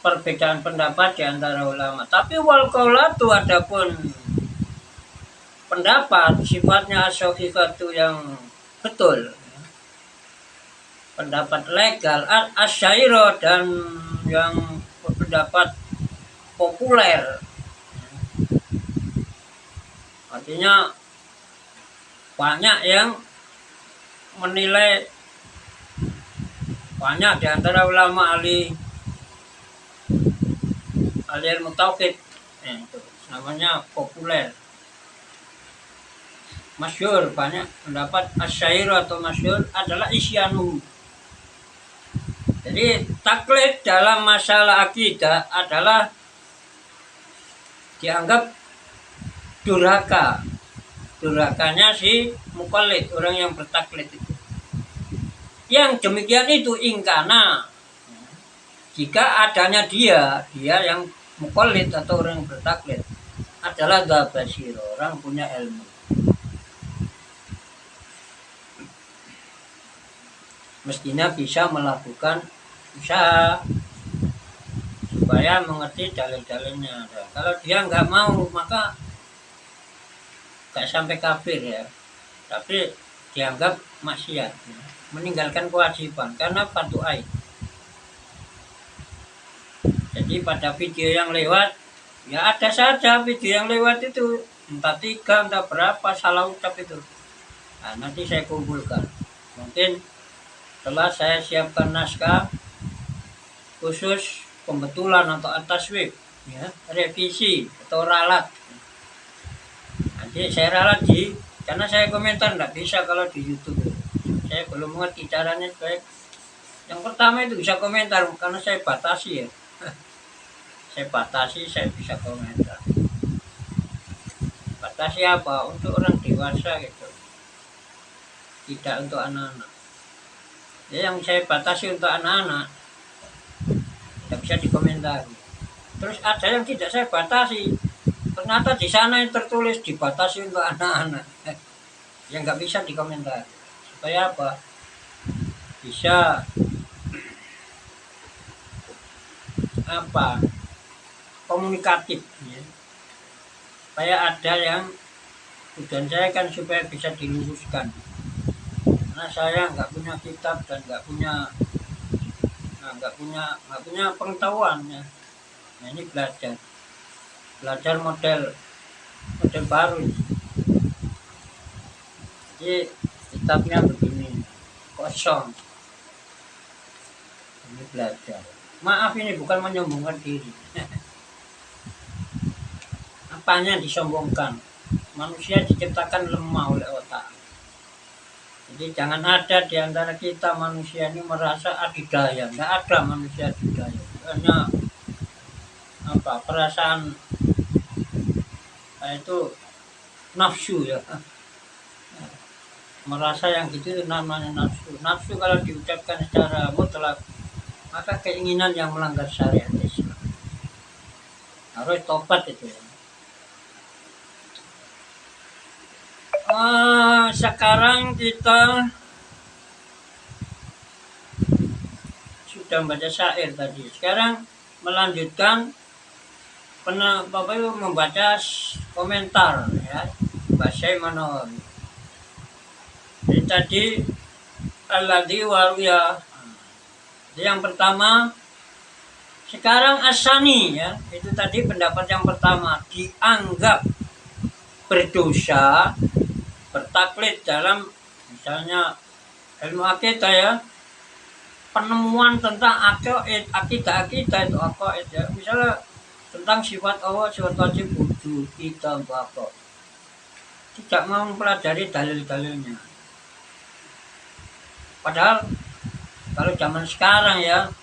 perbedaan pendapat di antara ulama. Tapi wal qaulatu, adapun pendapat sifatnya as-sahihatu yang betul, pendapat legal, asyairah dan yang pendapat populer, artinya banyak yang menilai, banyak di antara ulama ahli ilmu tauhid, itu namanya populer, masyhur, banyak pendapat asyairah atau masyhur adalah isyanu. Jadi taklid dalam masalah akidah adalah dianggap durhaka, durhakanya si muqallid, orang yang bertaklid itu. Yang demikian itu ingkana, jika adanya dia yang muqallid atau orang yang bertaklid adalah dzabasir, orang punya ilmu. Mestinya bisa melakukan usaha supaya mengerti dalil-dalilnya. Nah, kalau dia nggak mau maka nggak sampai kafir ya, tapi dianggap maksiat, ya, meninggalkan kewajiban karena fardu ain. Jadi pada video yang lewat ya ada saja video yang lewat itu entah 3 entah berapa salah ucap itu. Nah, nanti saya kumpulkan. Mungkin setelah saya siapkan naskah khusus pembetulan atau taswib, ya, revisi atau ralat. Nanti saya ralat karena saya komentar nggak bisa kalau di YouTube. Saya belum mengerti caranya, baik Yang pertama itu bisa komentar karena saya batasi ya. Saya batasi, saya bisa komentar. Batasi apa? Untuk orang dewasa gitu. Tidak untuk anak-anak. Ya, yang saya batasi untuk anak-anak tidak bisa dikomentari. Terus ada yang tidak saya batasi. Ternyata di sana yang tertulis dibatasi untuk anak-anak. Yang nggak bisa dikomentari. Supaya apa? Bisa komunikatif ya. Supaya ada yang tujuan saya kan supaya bisa diluruskan, karena saya nggak punya kitab dan nggak punya pengetahuan ya. Nah, ini belajar model baru. Jadi kitabnya begini kosong, ini belajar. Maaf, ini bukan menyombongkan diri. Apanya disombongkan? Manusia diciptakan lemah oleh otak. Jadi jangan ada di antara kita manusia ini merasa adidaya. Tidak ada manusia adidaya. Hanya perasaan itu nafsu ya. Merasa yang gitu namanya nafsu. Nafsu kalau diucapkan secara mutlak, maka keinginan yang melanggar syariat Islam. Harus tobat itu ya. Sekarang kita sudah membaca syair tadi. Sekarang melanjutkan Bapak Ibu membaca komentar ya, bahasa Manawi. Jadi tadi alladzi waruya. Yang pertama, sekarang asani ya, itu tadi pendapat yang pertama, dianggap berdosa bertaklid dalam misalnya ilmu akidah ya, penemuan tentang akidah itu akaid ya, misalnya tentang sifat Allah, sifat wajib wujud kita bakal tidak mau mempelajari dalil-dalilnya. Padahal kalau zaman sekarang ya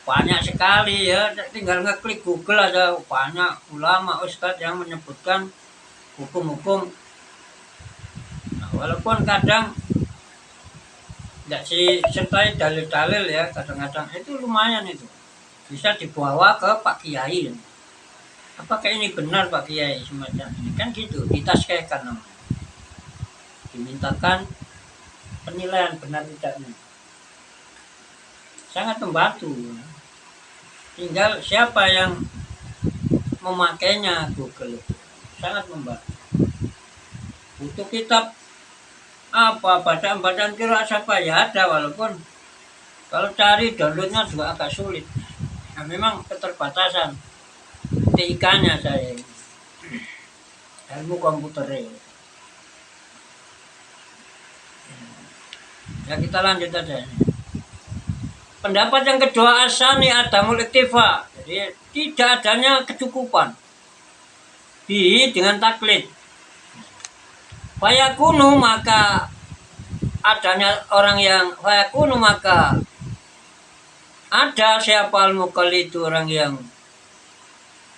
banyak sekali ya, tinggal ngeklik Google aja banyak ulama ustadz yang menyebutkan hukum-hukum. Nah, walaupun kadang tidak disertai dalil-dalil ya, kadang-kadang itu lumayan itu bisa dibawa ke Pak Kiai. Apakah ini benar Pak Kiai semacam ini? Kan gitu, ditaskehkan namanya. Dimintakan penilaian benar tidaknya. Sangat membantu. Tinggal siapa yang memakainya Google itu. Sangat membantu. Butuh kitab bacaan kira siapa ya ada, walaupun kalau cari downloadnya juga agak sulit. Nah, memang keterbatasan TIK-nya saya ilmu komputer ya. Kita lanjut aja. Pendapat yang kedua, asani adamul iktifa, jadi tidak adanya kecukupan dengan taklid. Fayakunu, maka adanya orang yang fayakunu, maka ada siapa al-muqallid, itu orang yang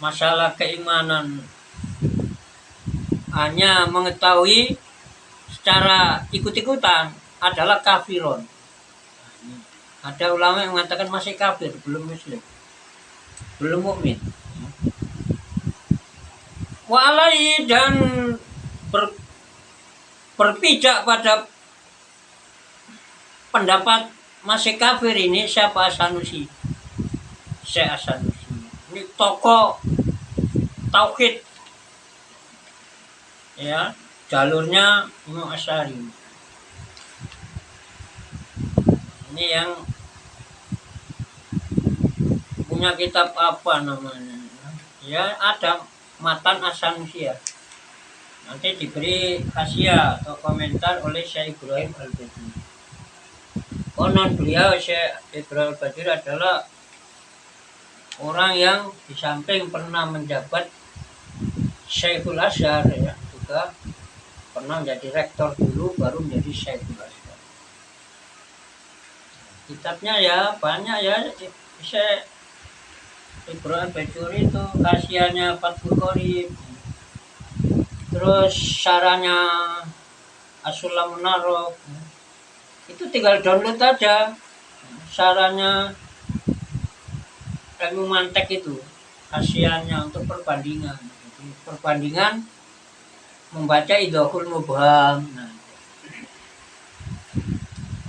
masalah keimanan hanya mengetahui secara ikut-ikutan adalah kafirun. Ada ulama yang mengatakan masih kafir, belum muslim, belum mukmin. Wa alaihi, dan berpijak pada pendapat masih kafir ini siapa? Sanusi, Syekh Sanusi. Ini tokoh tauhid ya, jalurnya Imam Asy'ari. Ini yang punya kitab apa namanya ya, ada Matan As-Sanusi ya. Nanti diberi khasiah atau komentar oleh Syekh Ibrahim Al-Badiri. Konon beliau Syekh Ibrahim Al-Badiri adalah orang yang di samping pernah menjabat Syekhul Azhar ya, juga pernah menjadi rektor dulu, baru menjadi Syekhul Azhar. Kitabnya ya banyak ya. Saya Ibrahim Bajuri itu khasiatnya Fathul Qorib, terus syarahnya As-Sulam Munarraf. Itu tinggal download aja syarahnya ilmu mantek itu, khasiatnya untuk perbandingan. Jadi, perbandingan membaca Idhahul Mubham. Nah,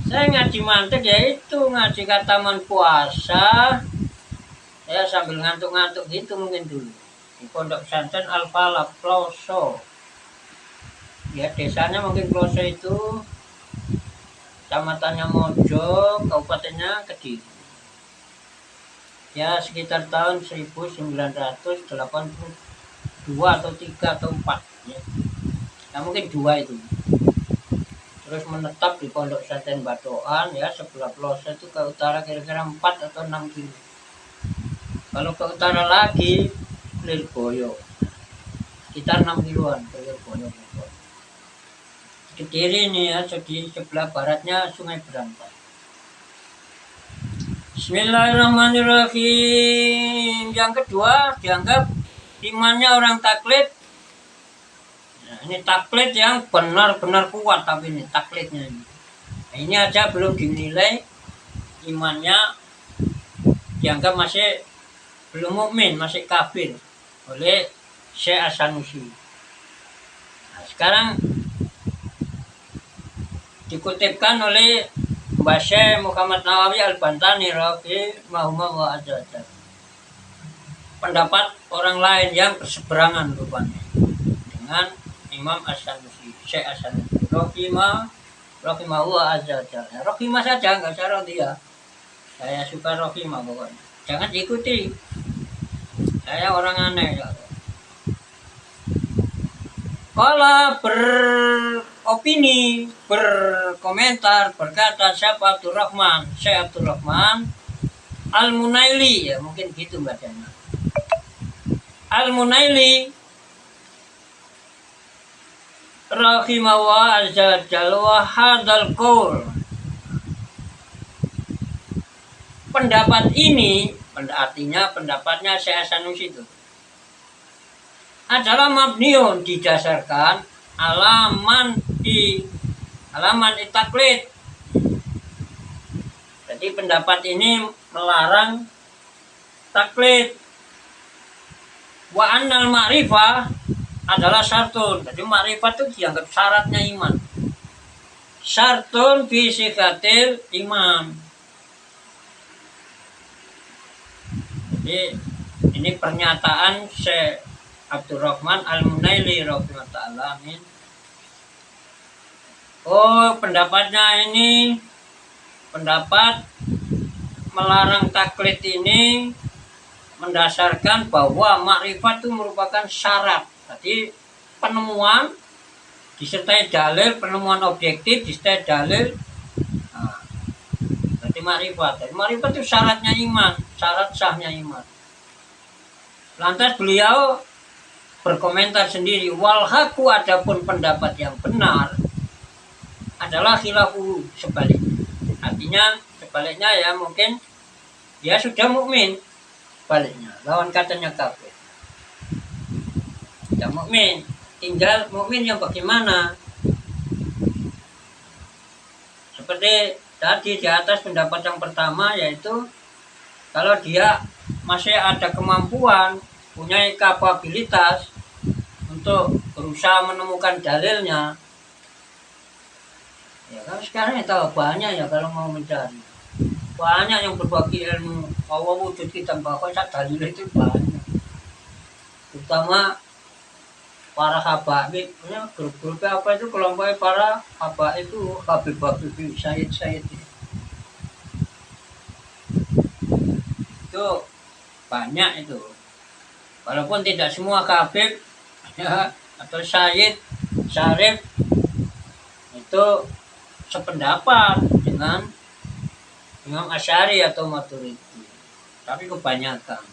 saya ngaji mantek ya itu ngaji kataman puasa ya sambil ngantuk-ngantuk gitu mungkin dulu di pondok pesantren Al-Falaq Ploso ya, desanya mungkin Ploso itu kecamatannya Mojo, kabupatennya Kediri ya, sekitar tahun 1982 atau 3 atau 4 ya, nah, mungkin 2 itu. Terus menetap di pondok pesantren Batoan ya, sebelah Ploso itu ke utara kira-kira 4 atau 6 kilo. Kalau ke utara lagi Lirboyo sekitar 6 kiloan ke Lirboyo. Kediri ini ya, di sebelah baratnya Sungai Berantas. Bismillahirrahmanirrahim. Yang kedua dianggap imannya orang taklid. Nah, ini taklid yang benar-benar kuat, tapi ini taklidnya ini. Nah, ini aja belum dinilai imannya, dianggap masih belum mukmin, masih kafir oleh Syekh As-Sanusi. Nah, sekarang dikutipkan oleh Mbah Syekh Muhammad Nawawi Al-Bantani rahimahullah wa azza. Pendapat orang lain yang berseberangan rupanya dengan Imam As-Sanusi, Syekh As-Sanusi rahimahullah azza. Rahimah saja, enggak usah dia. Saya suka rahimah pokoknya. Jangan diikuti. Saya orang aneh ya. Kalau beropini, berkomentar, berkata siapa Abdurrahman, Syekh Abdurrahman Al-Munaili ya, mungkin gitu bacanya. Al-Munaili rahimahullah azza jalla hadal qaul. Pendapat ini, artinya pendapatnya Syekh As-Sanusi itu adalah mabniun, didasarkan alaman taklid. Jadi pendapat ini melarang taklid. Wa annal ma'rifah adalah syartun. Jadi ma'rifah itu dianggap syaratnya iman. Syartun fi sikatil iman. Jadi ini pernyataan Syekh Abdurrahman Al-Munaili rahimahullah ta'ala. Oh, pendapatnya ini pendapat melarang taklid ini mendasarkan bahwa makrifat itu merupakan syarat. Jadi penemuan disertai dalil, penemuan objektif disertai dalil. Nah, berarti makrifat. Jadi makrifat itu syaratnya iman, syarat sahnya iman. Lantas beliau berkomentar sendiri, wal haqqu, adapun pendapat yang benar adalah khilafu, sebaliknya. Artinya sebaliknya ya, mungkin dia sudah mukmin, baliknya lawan katanya kafir. Sudah mukmin, tinggal mukmin yang bagaimana? Seperti tadi di atas pendapat yang pertama, yaitu kalau dia masih ada kemampuan, punya kapabilitas untuk berusaha menemukan dalilnya. Ya kan sekarang ya tahu banyak ya, kalau mau mencari banyak yang berbagi ilmu Allah wujud kita, bahkan dalil itu banyak, terutama para habaib, grup-grupnya apa itu, kelompoknya para habaib itu, Habib Syed itu banyak itu, walaupun tidak semua Habib ya, atau Syed Syarif itu sependapat dengan Imam Asy'ari atau Maturidi, tapi kebanyakan.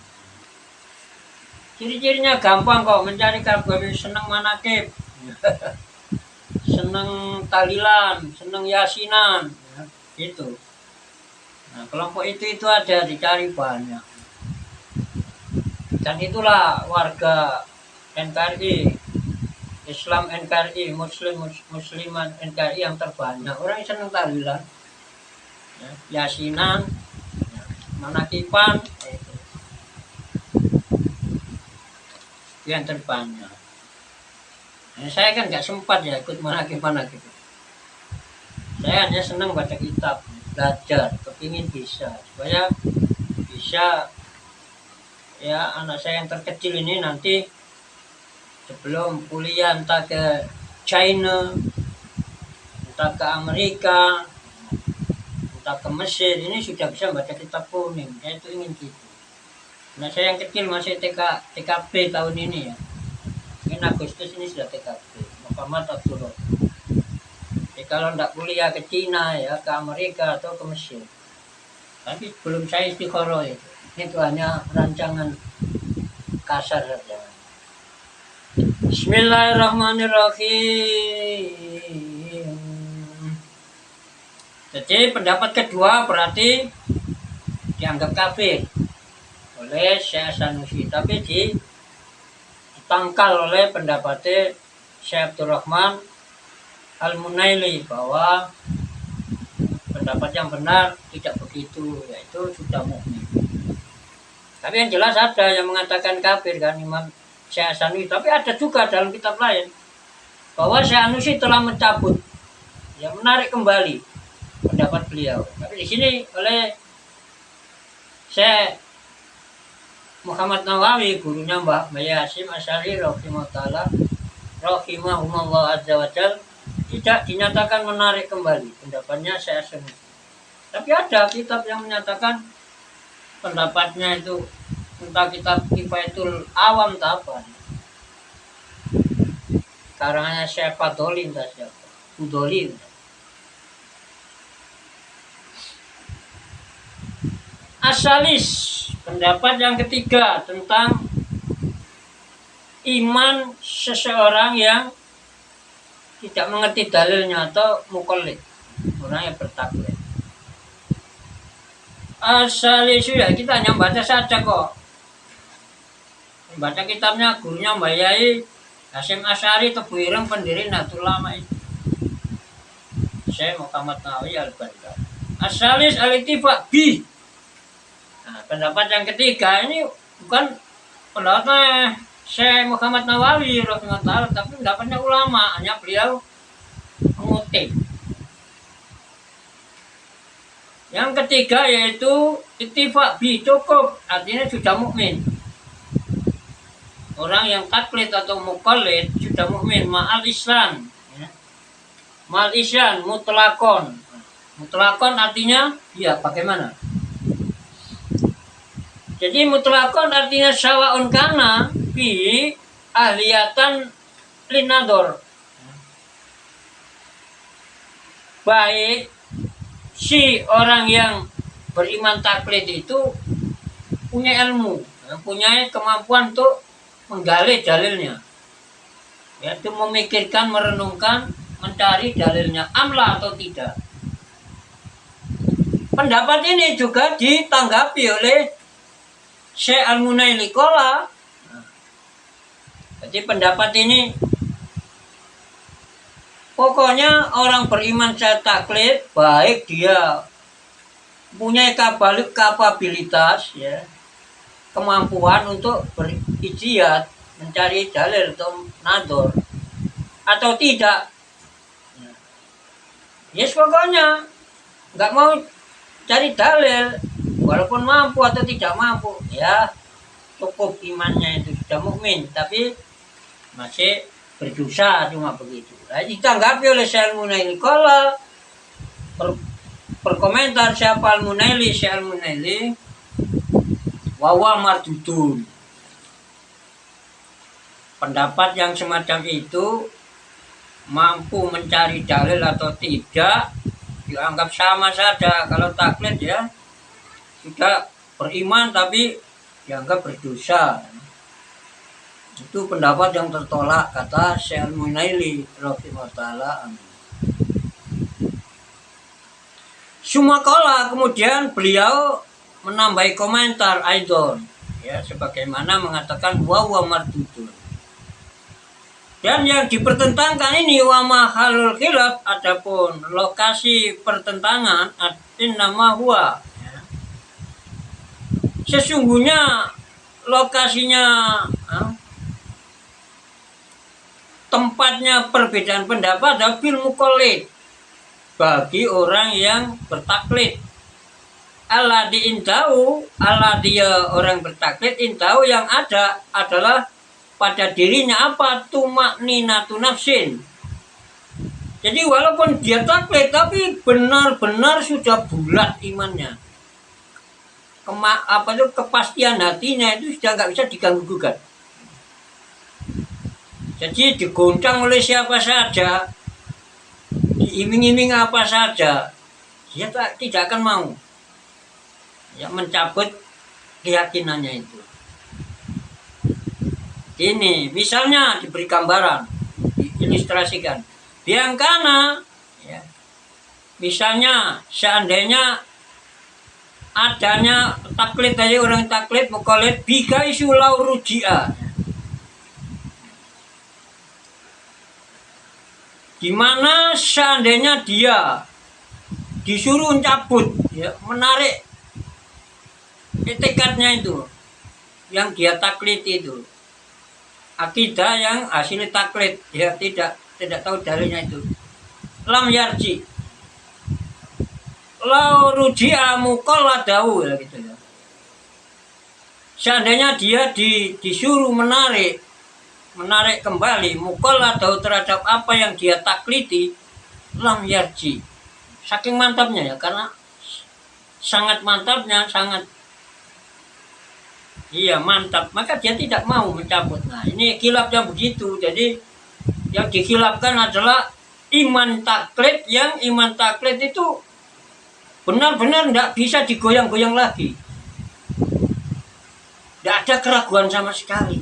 Ciri-cirinya gampang kok mencari kabar, seneng manakib, seneng tahlilan, seneng yasinan, ya, itu. Nah, kelompok itu ada dicari banyak. Dan itulah warga NKRI, Islam NKRI, Musliman NKRI yang terbanyak. Orang yang senang tahlilan, ya, yasinan, ya, manakipan, itu yang terbanyak. Nah, saya kan nggak sempat ya ikut manakipan. Saya hanya senang baca kitab, belajar, kepingin bisa supaya bisa ya anak saya yang terkecil ini nanti sebelum kuliah entah ke China, entah ke Amerika, entah ke Mesir, ini sudah bisa baca kitab kuning. Saya itu ingin gitu. Nah, saya yang kecil masih TKP tahun ini ya. Ini Agustus ini sudah TKP. Muhammad Abdul Rahman. Jadi kalau tidak kuliah ke Cina ya, ke Amerika atau ke Mesir. Tapi belum saya istikharah itu. Itu hanya rancangan kasar saja. Bismillahirrahmanirrahim. Jadi pendapat kedua berarti dianggap kafir oleh Syekh Sanusi, tapi ditangkal oleh pendapatnya Syekh Abdurrahman Al-Munaili bahwa pendapat yang benar tidak begitu, yaitu sudah mukmin. Tapi yang jelas ada yang mengatakan kafir kan, Imam Syekh Sanusi. Tapi ada juga dalam kitab lain bahwa Syekh Sanusi telah mencabut, ya menarik kembali pendapat beliau. Tapi di sini oleh Syekh Muhammad Nawawi, gurunya Mbah Hasyim Asy'ari rahimahumullah azza wa jalla, tidak dinyatakan menarik kembali pendapatnya Syekh Sanusi. Tapi ada kitab yang menyatakan pendapatnya itu, entah kitab Kifayatul Awam atau apa, karangannya Syekh Fadoli entah siapa, Udoli. Asalis, pendapat yang ketiga tentang iman seseorang yang tidak mengerti dalilnya atau mukallid, orang yang bertaklid. Asalis ya, kita hanya baca saja kok. Baca kitabnya gurunya Mbak Yai Hasyim Asy'ari Tebuireng, pendiri Nahdlatul Ulama itu, Syekh Muhammad Nawawi Al-Bandar. Asalis al-ittifaq bi. Nah, pendapat yang ketiga ini bukan pendapatnya Syekh Muhammad Nawawi rahimahullah, tapi pendapatnya ulama, hanya beliau mengutip. Yang ketiga yaitu ittifaq bi, cukup, artinya sudah mukmin. Orang yang taklid atau muqallid sudah mukmin ma'al Islam, ya. Ma'al Islam mutlakon. Mutlakon artinya ya bagaimana? Jadi mutlakon artinya sawaun kana bi ahliyatan linador. Baik si orang yang beriman taklid itu punya ilmu, punya kemampuan untuk menggali dalilnya, yaitu memikirkan, merenungkan, mencari dalilnya, amla atau tidak. Pendapat ini juga ditanggapi oleh Syekh Al-Munaili Qala. Jadi pendapat ini pokoknya orang beriman secara taklid, baik dia punya kapabilitas, ya, kemampuan untuk berijtihad, mencari dalil atau nador, atau tidak. Yes, pokoknya nggak mau cari dalil, walaupun mampu atau tidak mampu, ya cukup imannya itu sudah mukmin, tapi masih berdosa, cuma begitu. Nah, ditanggapi oleh Syekh Al-Munaili kalau berkomentar siapa Al-Munaili, Syekh Al-Munaili, wawa mardudun. Pendapat yang semacam itu mampu mencari dalil atau tidak dianggap sama saja. Kalau taklid ya sudah beriman tapi dianggap berdosa. Itu pendapat yang tertolak, kata Syekh Al-Munaili rahimahullah. Sumakola kemudian beliau menambahi komentar aidon, ya, sebagaimana mengatakan wa mardudun. Dan yang dipertentangkan ini wa mahalul khilaf, adapun lokasi pertentangan nama huwa, ya. Sesungguhnya lokasinya, tempatnya perbedaan pendapat adalah bil muqallid, bagi orang yang bertaklid. Allah diintau, Allah dia orang bertaklid, intau yang ada adalah pada dirinya apa? Tumakninatu nafsin. Jadi walaupun dia taklid tapi benar-benar sudah bulat imannya. Kepastian hatinya itu sudah nggak bisa diganggu gugat. Jadi digoncang oleh siapa saja, diiming-iming apa saja, dia tidak akan mau, ya, mencabut keyakinannya itu. Ini misalnya diberi gambaran, diilustrasikan. Biangkana, ya, misalnya seandainya adanya taklid dari orang taklid muqallid bika isulau ruji'a, dimana seandainya dia disuruh cabut, ya, menarik tekadnya itu yang dia taklid itu, akidah yang hasil taklid, ya, tidak tahu dalilnya itu, lam yarji lau ruji'a muqalladahu, ya, gitu ya. Seandainya dia disuruh menarik kembali muqalladahu terhadap apa yang dia taklidi, lam yarji, saking mantapnya, ya, karena sangat mantapnya, sangat, iya, mantap, maka dia tidak mau mencabut. Nah, ini khilaf yang begitu. Jadi yang dikhilafkan adalah iman taklid, yang iman taklid itu benar-benar tidak bisa digoyang-goyang lagi, tidak ada keraguan sama sekali.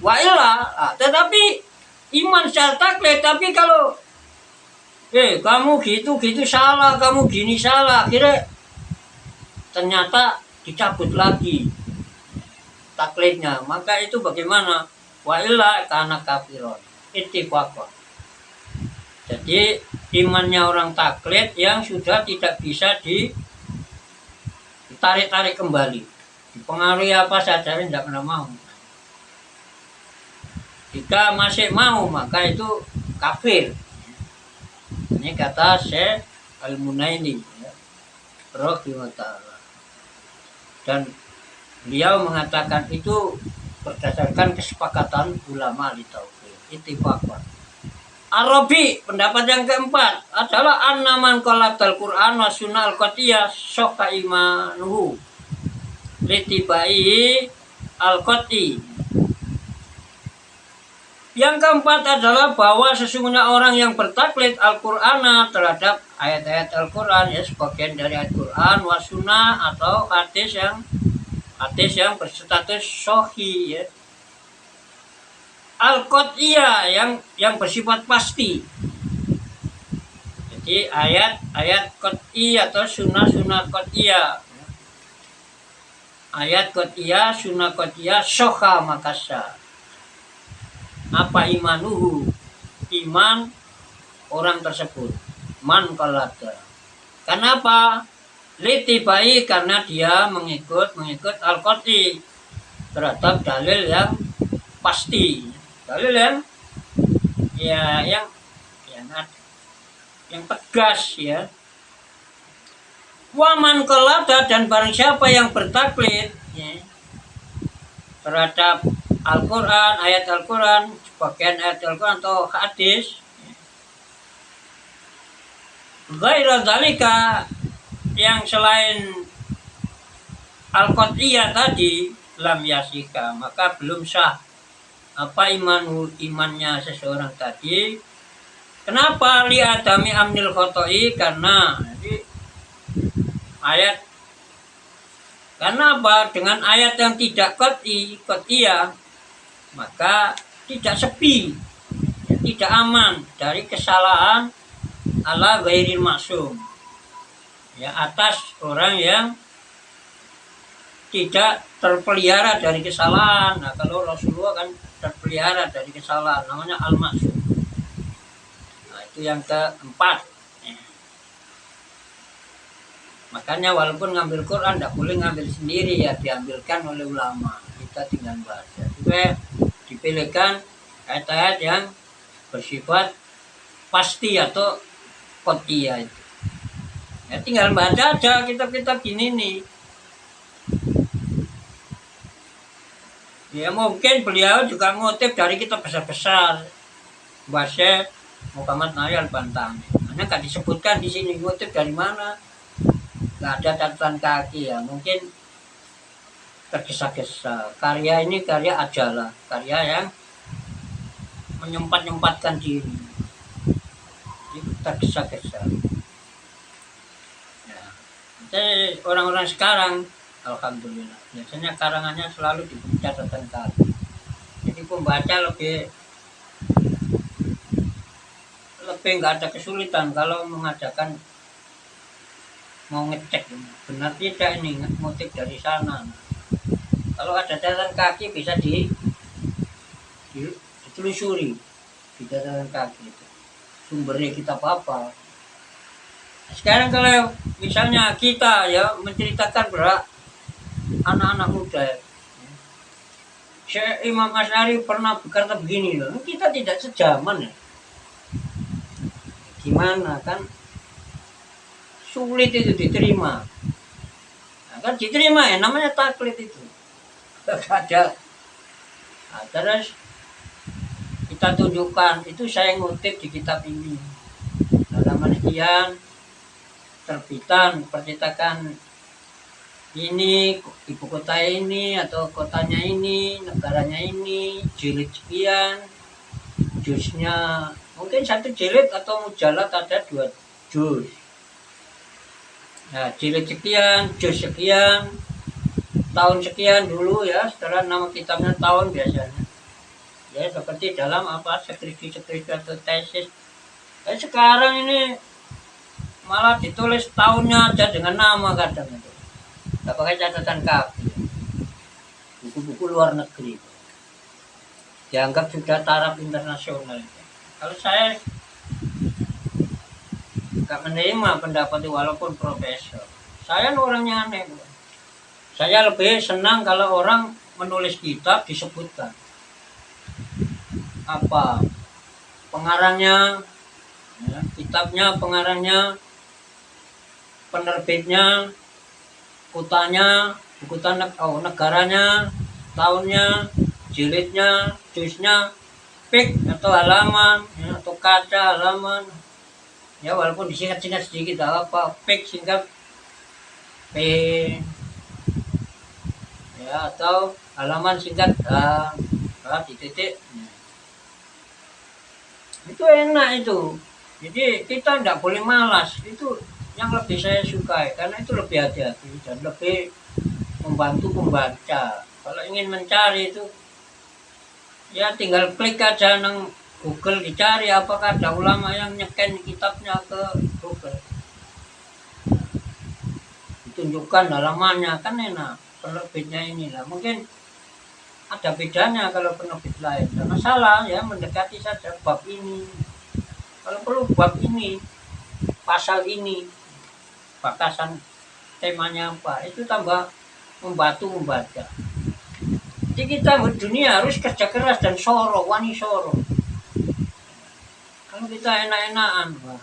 Wa illa, tetapi iman secara taklid, tapi kalau kamu gitu salah, kamu gini salah, akhirnya ternyata dicabut lagi taklidnya, maka itu bagaimana? Wa illa kana kafiron ittifaqan. Jadi imannya orang taklid yang sudah tidak bisa ditarik-tarik kembali, dipengaruhi apa saja tidak pernah mau. Jika masih mau, maka itu kafir. Ini kata Syekh Al-Munaini, ya, rahimahullah ta'ala. Dan beliau mengatakan itu berdasarkan kesepakatan ulama di tauhid, ittifaqan. Arabi, pendapat yang keempat adalah annaman qalatal Qur'an wa sunnah al-qatiyah syokka imanuhu litibai al-qati. Yang keempat adalah bahwa sesungguhnya orang yang bertaklid Al-Qur'ana terhadap ayat-ayat Al-Qur'an, ya, sebagian dari ayat Qur'an wa sunnah atau hadis yang berstatus sahih, ya, al-qat'iyah yang bersifat pasti. Jadi ayat qat'iyah atau sunnah qat'iyah, ayat qat'iyah, sunnah qat'iyah, sokha makasa. Apa imanuhu, iman orang tersebut, man qalada. Kenapa? Litibai, karena dia mengikut al-qat'i terhadap dalil yang pasti, dalil yang tegas, ya. Waman qalada, dan barang siapa yang bertaklid, ya, terhadap Al-Quran, ayat Al-Quran, sebagian ayat Al-Quran atau hadis, ghaira dzalika, yang selain al-qat'iyah tadi, lam yasika, maka belum sah apa imannya seseorang tadi. Kenapa? Li adami amnil khoto'i, karena apa? Dengan ayat yang tidak qat'iyah, maka tidak sepi, tidak aman dari kesalahan ala ghairil maksum, ya atas orang yang tidak terpelihara dari kesalahan. Nah, kalau Rasulullah kan terpelihara dari kesalahan, namanya al-ma'sum. Nah, itu yang keempat. Makanya walaupun ngambil Quran tidak boleh ngambil sendiri, ya diambilkan oleh ulama, kita tinggal baca. Juga dipilihkan ayat-ayat yang bersifat pasti atau qot'iyah itu. Ya tinggal baca aja kitab-kitab gini nih. Ya mungkin beliau juga ngutip dari kitab besar-besar, bahasa Muhammad Nabi Al-Bantami. Hanya nggak disebutkan di sini ngutip dari mana. Nggak ada catatan kaki, ya mungkin tergesa-gesa. Karya ini karya ajalah, karya yang menyempat-nyempatkan diri, jadi tergesa-gesa. Ya. Jadi orang-orang sekarang, alhamdulillah, biasanya karangannya selalu diberi catatan kaki. Jadi pembaca lebih nggak ada kesulitan kalau mengadakan mau ngecek benar tidak ini motif dari sana. Kalau ada catatan kaki bisa ditelusuri di catatan kaki itu sumbernya kita apa. Sekarang kalau misalnya kita ya menceritakan berak anak-anak muda, Syekh Imam Asy'ari pernah berkata begini loh, kita tidak sejaman ya. Gimana kan sulit itu diterima. Nah, kan diterima ya namanya taklid itu. Ada. Nah, terus kita tunjukkan itu saya ngutip di kitab ini. Halaman sekian, terbitan percetakan ini, ibu kota ini atau kotanya ini, negaranya ini, jilid sekian, jusnya mungkin satu jilid atau mujalad ada 2 juz. Nah, jilid sekian, juz sekian, tahun sekian dulu ya, setelah nama kitabnya tahun biasanya. Ya seperti dalam apa skripsi atau tesis. Sekarang ini malah ditulis tahunnya aja dengan nama kadang itu. Nggak pakai catatan kaki. Buku-buku luar negeri. Dianggap sudah taraf internasional. Kalau saya nggak menerima pendapat itu walaupun profesor. Saya orangnya aneh. Saya lebih senang kalau orang menulis kitab disebutkan apa pengarangnya, ya, kitabnya, pengarangnya, penerbitnya, kotanya, negaranya, tahunnya, jilidnya, juznya, pik atau halaman, ya, atau kaca halaman. Ya walaupun disingkat-singkat sedikit apa, pik singkat P, ya atau halaman singkat di titik. Itu enak itu. Jadi kita tidak boleh malas. Itu yang lebih saya sukai karena itu lebih hati-hati dan lebih membantu pembaca. Kalau ingin mencari itu ya tinggal klik aja nang Google, dicari apakah ada ulama yang nyeken kitabnya ke Google, ditunjukkan halamannya, kan enak. Penerbitnya inilah mungkin ada bedanya kalau penerbit lain. Tidak masalah ya, mendekati saja bab ini, kalau perlu bab ini, pasal ini, bakasan temanya apa, itu tambah membantu membaca. Jadi kita dunia harus kerja keras dan soro, wani soro. Kalau kita enak-enakan, wah,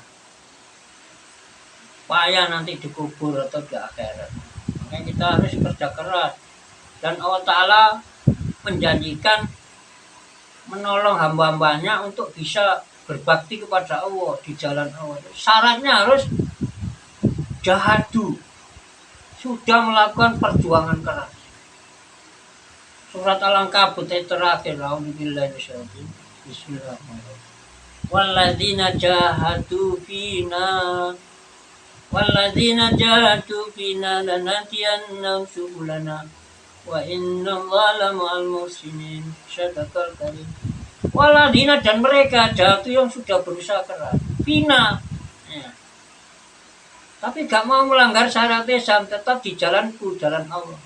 payah nanti dikubur atau di akhirat. Makanya kita harus kerja keras. Dan Allah Ta'ala menjanjikan menolong hamba-hambanya untuk bisa berbakti kepada Allah di jalan Allah. Syaratnya harus jahadu, sudah melakukan perjuangan keras. Surat Al-Ankabut ayat terakhir, A'udzubillahi minasyaitonir rajim. Bismillahirrahmanirrahim. Walladzina jahadu fina lanatiyannahum subulana wa innallaha lama'al muhsinin. Sadaqal karim. Walladzina, dan mereka jahadu yang sudah berusaha keras, fina, ya, tapi gak mau melanggar syarat Islam, tetap di jalanku, jalan Allah.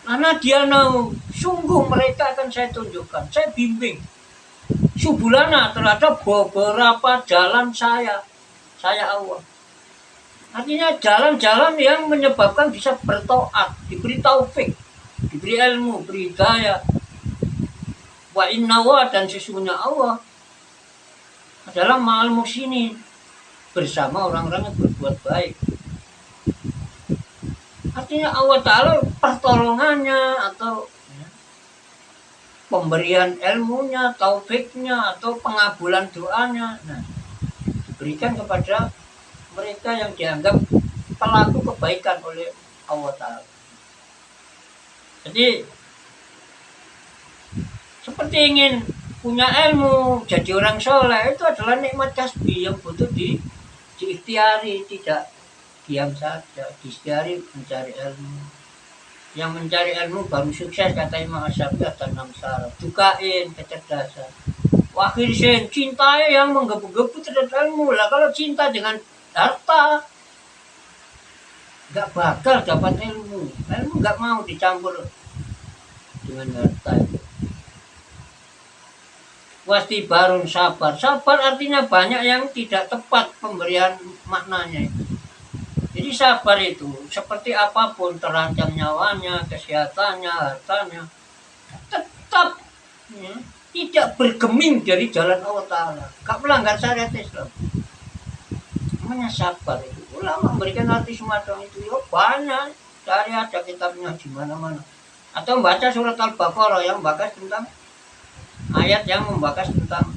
Karena dia mau, sungguh mereka akan saya tunjukkan, saya bimbing subulana terhadap beberapa jalan saya Allah. Artinya jalan-jalan yang menyebabkan bisa bertaat, diberi taufik, diberi ilmu, beri hidayah. Wa inna wa, dan sesungguhnya Allah adalah ma'al muhsinin, bersama orang-orang yang berbuat baik. Artinya Allah Ta'ala pertolongannya atau pemberian ilmunya, taufiknya, atau pengabulan doanya, diberikan kepada mereka yang dianggap pelaku kebaikan oleh Allah Ta'ala. Jadi seperti ingin punya ilmu, jadi orang soleh, itu adalah nikmat kasbi yang butuh diikhtiari, tidak diam saja, diikhtiari mencari ilmu. Yang mencari ilmu baru sukses, kata Imam Asy-Syafi'i, ada 6 syarat. Dukain, kecerdasan. Wakhir sen, cintai yang menggebu-gebu terhadap ilmu. Lah kalau cinta dengan harta, gak bakal dapat ilmu. Ilmu gak mau dicampur dengan harta. Wasti barun sabar. Sabar artinya banyak yang tidak tepat pemberian maknanya itu. Jadi sabar itu seperti apapun, terancam nyawanya, kesehatannya, hartanya, tetap tidak bergeming dari jalan Allah Ta'ala. Gak melanggar syariat Islam. Namanya sabar itu. Ulama memberikan arti semacam itu. Ya banyak. Cari ada kitabnya di mana-mana. Atau membaca surat Al-Baqarah yang membahas tentang ayat yang membahas tentang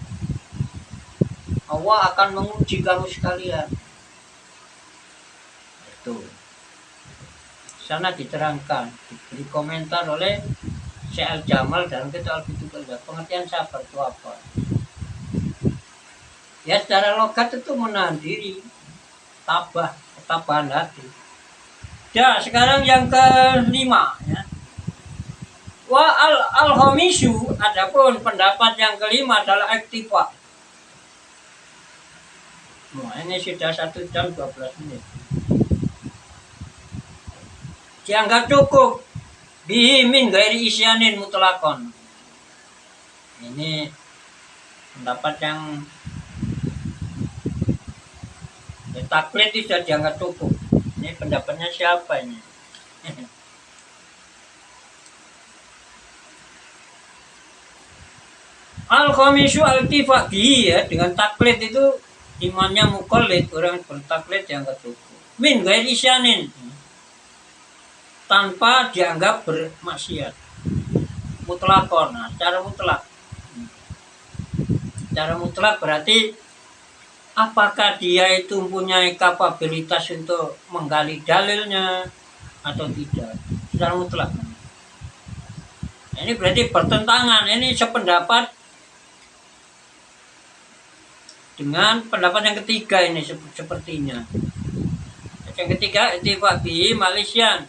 Allah akan menguji kamu sekalian. Itu sana diterangkan, diberi komentar oleh Syekh Al-Jamal dalam kitab Al-Fiqhul Ghazali. Pengertian sabar itu apa? Ya secara logat itu menahan diri, tabah, ketabahan hati. Ya sekarang yang kelima ya. Wa al-khamisu, adapun pendapat yang kelima adalah iktifa. Nah, ini sudah 1 jam 12 menit. Dianggap cukup bihi min ghairi isyanin mutlakon. Ini pendapat yang taklid itu sudah dianggap cukup. Ini pendapatnya siapa ini? Al-khamisu al-ittifaq bihi, ya, dengan taklid itu imannya muqallid, orang bertaklid dianggap cukup. Min ghairi isyanin, tanpa dianggap bermaksiat. Mutlakon, nah, secara mutlak. Secara mutlak berarti apakah dia itu mempunyai kapabilitas untuk menggali dalilnya atau tidak. Secara mutlak. Ini berarti bertentangan. Ini sependapat dengan pendapat yang ketiga ini sepertinya. Yang ketiga ittifaq bi Malaysian.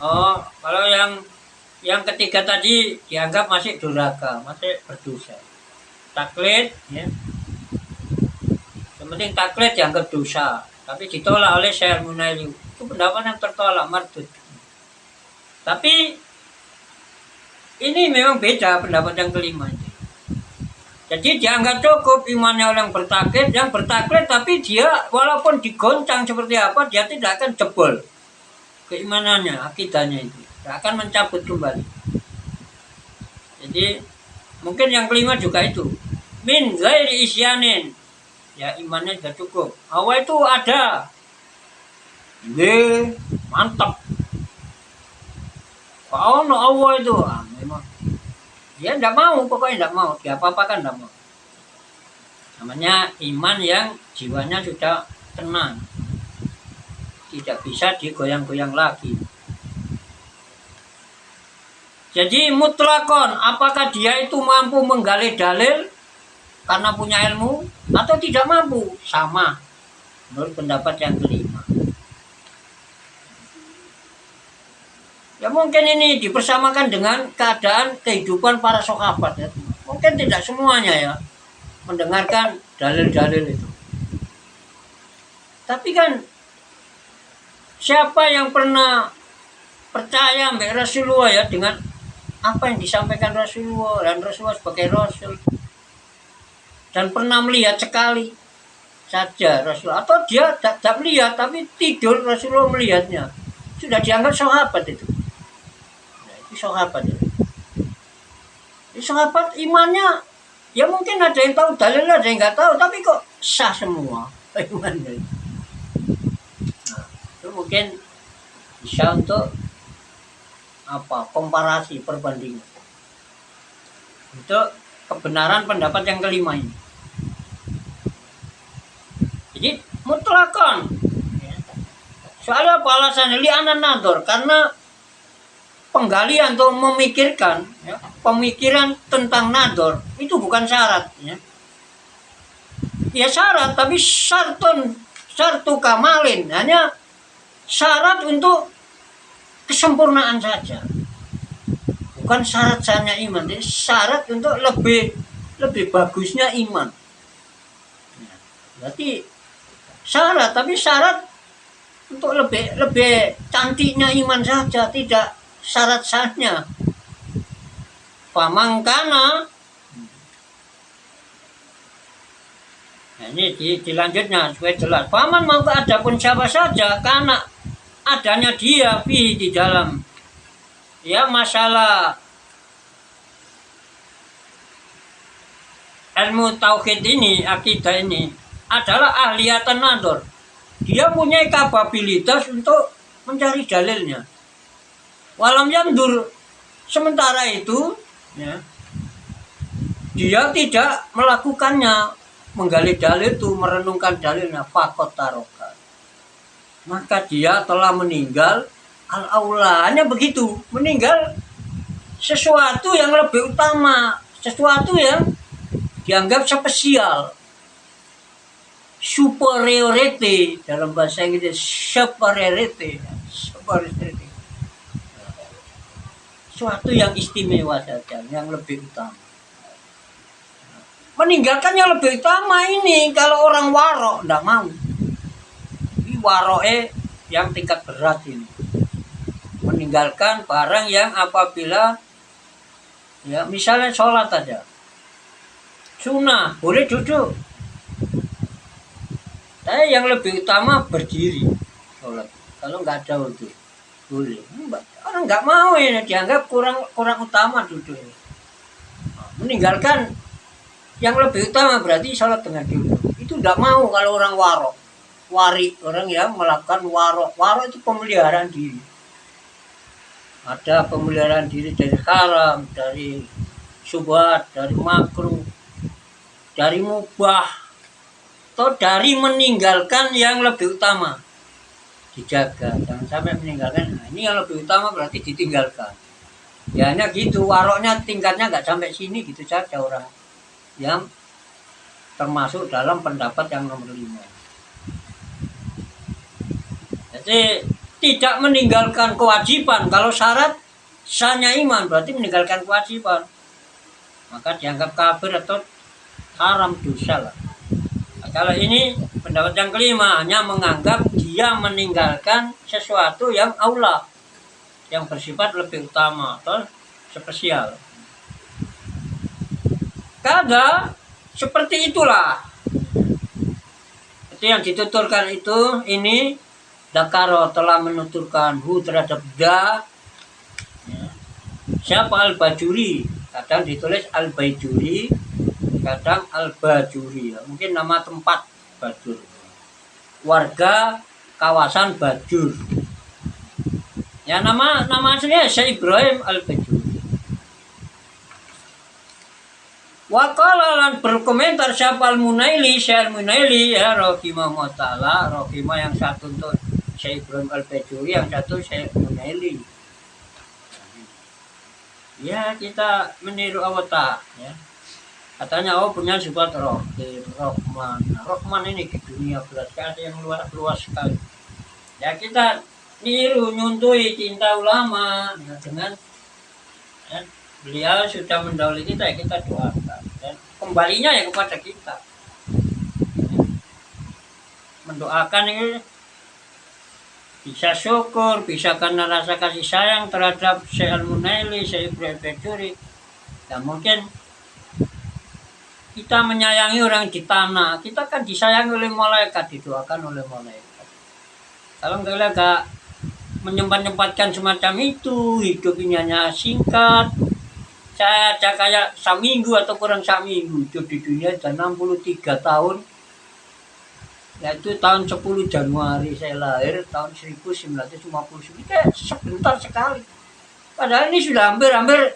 Oh, kalau yang ketiga tadi dianggap masih durhaka, masih berdosa. Taklid, ya. Yang penting taklid dianggap dosa, tapi ditolak oleh Syekh Al-Munaili. Itu pendapat yang tertolak, mardud. Tapi ini memang beda pendapat yang kelima ini. Jadi dianggap cukup imannya orang bertaklid, yang bertaklid tapi dia walaupun digoncang seperti apa, dia tidak akan jebol keimanannya, akidahnya itu tidak akan mencabut kembali. Jadi mungkin yang kelima juga itu min ghairi isyanin, ya imannya sudah cukup. Allah itu ada, mantap. Kalau Allah itu memang dia tidak mau, pokoknya tidak mau, dia apa-apakan tidak mau. Namanya iman yang jiwanya sudah tenang, tidak bisa digoyang-goyang lagi. Jadi mutlakon, apakah dia itu mampu menggali dalil karena punya ilmu atau tidak mampu? Sama, menurut pendapat yang kelima. Ya mungkin ini dipersamakan dengan keadaan kehidupan para sahabat, ya. Mungkin tidak semuanya ya mendengarkan dalil-dalil itu. Tapi kan Siapa yang pernah percaya mbak Rasulullah ya dengan apa yang disampaikan Rasulullah dan Rasulullah sebagai Rasul, dan pernah melihat sekali saja Rasulullah, atau dia tidak melihat tapi tidur Rasulullah melihatnya, sudah dianggap sahabat itu. Nah, itu sahabat itu. Itu sahabat imannya ya mungkin ada yang tahu dalil, ada yang nggak tahu, tapi kok sah semua imannya. Nah, itu mungkin bisa untuk komparasi, perbandingan untuk kebenaran pendapat yang kelima ini. Jadi mutlakon. Soalnya apa alasannya? Li'anan nador, karena penggalian atau memikirkan ya, pemikiran tentang nador itu bukan syarat ya. Ya syarat, tapi syartu kamalin, hanya syarat untuk kesempurnaan saja, bukan syarat sahnya iman. Jadi syarat untuk lebih bagusnya iman. Berarti syarat, tapi syarat untuk lebih cantiknya iman saja, tidak syarat sahnya. Pamangkana. Nah, ini dilanjutnya supaya jelas. Paman mau adapun siapa saja karena adanya dia di dalam ya masalah ilmu tauhid ini, akidah ini adalah ahliyatan nador. Dia punya kapabilitas untuk mencari dalilnya. Walam yandur, sementara itu ya, dia tidak melakukannya, menggali dalil itu, merenungkan dalilnya, fakot taroka, maka dia telah meninggal al-aula. Hanya begitu, meninggal sesuatu yang lebih utama, sesuatu yang dianggap spesial, superiority dalam bahasa Inggris, superiority, sesuatu yang istimewa saja, yang lebih utama. Meninggalkan yang lebih utama ini, kalau orang warok tidak mau. Ini waroke yang tingkat berat ini, meninggalkan barang yang apabila ya misalnya sholat aja sunnah boleh duduk, tapi yang lebih utama berdiri sholat. Kalau nggak ada itu boleh. Orang nggak mau ya, dianggap kurang utama duduk. Meninggalkan yang lebih utama berarti sholat dengan duduk. Itu tidak mau kalau orang warok, orang yang melakukan warok. Warok itu pemeliharaan diri. Ada pemeliharaan diri dari haram, dari syubhat, dari makruh, dari mubah, atau dari meninggalkan yang lebih utama. Dijaga, jangan sampai meninggalkan. Nah, ini yang lebih utama berarti ditinggalkan. Ya hanya gitu, waroknya tingkatnya nggak sampai sini, gitu saja orang yang termasuk dalam pendapat yang nomor 5. Jadi tidak meninggalkan kewajiban. Kalau syarat sahnya iman berarti meninggalkan kewajiban, maka dianggap kafir atau haram, dosa lah. Nah, kalau ini pendapat yang kelima, hanya menganggap dia meninggalkan sesuatu yang aula, yang bersifat lebih utama atau spesial. Kada seperti itulah. Itu yang dituturkan itu, ini Dakaro telah menuturkan terhadap da ya. Siapa Al-Bajuri, kadang ditulis Al-Bajuri, kadang Al-Bajuri ya. Mungkin nama tempat Bajur, warga kawasan Bajur ya, nama aslinya Syekh Ibrahim Al-Bajuri. Waqala lan berkomentar siapa Al-Munaili, Syekh Al-Munaili ya, rahimahullah ta'ala. Rahimah yang satu untuk Syekh Ibrahim Al-Bajuri, yang satu Syekh Al-Munaili. Ya kita meniru awata ya. Katanya punya sifat Rahman. Rahman ini ke dunia belas kali yang luas sekali. Ya kita niru, nyuntui cinta ulama ya, dengan ya, beliau sudah mendahului kita, ya kita doakan. Dan kembalinya ya kepada kita. Mendoakan ini bisa syukur, bisa karena rasa kasih sayang terhadap Syekh Al-Munaili, Syekh Ibrahim Al-Bajuri. Ya mungkin kita menyayangi orang di tanah, kita kan disayangi oleh malaikat, didoakan oleh malaikat. Kalau enggak menyempat-nyempatkan semacam itu, hidup ini hanya singkat. Saya ada kayak seminggu atau kurang seminggu hidup di dunia, dan 63 tahun. Yaitu tahun 10 Januari saya lahir, tahun 1959, kayak sebentar sekali. Padahal ini sudah hampir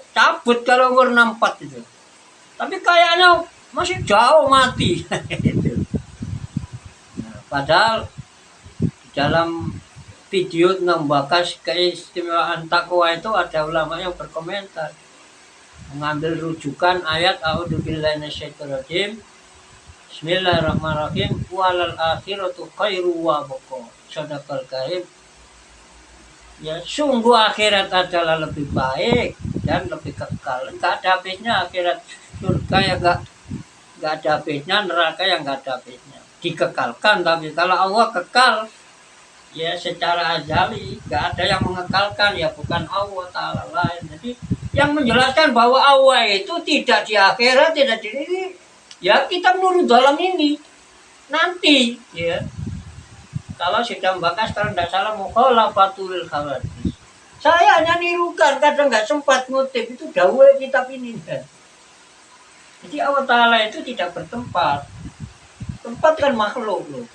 cabut kalau umur 64 itu. Tapi kayaknya masih jauh mati. Nah, padahal di dalam video membahas keistimewaan takwa itu ada ulama yang berkomentar, mengambil rujukan ayat A'udzubillahi minasyaitonirrajim, Bismillahirrahmanirrahim, walal akhiratu khairu wa abqa. Sadaqal karim. Ya, sungguh akhirat adalah lebih baik dan lebih kekal. Enggak ada habisnya akhirat. Surga yang enggak ada habisnya, neraka yang enggak ada habisnya. Dikekalkan, tapi kalau Allah kekal, ya secara azali, enggak ada yang mengekalkan, ya bukan Allah Ta'ala lain. Jadi yang menjelaskan bahwa Allah itu tidak di akhirat, tidak di ini, ya kita menurut dalam ini nanti, ya. Kalau sudah membahas, kalau tidak salah, mukhalafatul khawadis. Saya hanya nirukan, kadang nggak sempat ngutip, itu dawuh kitab ini. Kan. Jadi Allah Ta'ala itu tidak bertempat. Tempat kan makhluk loh.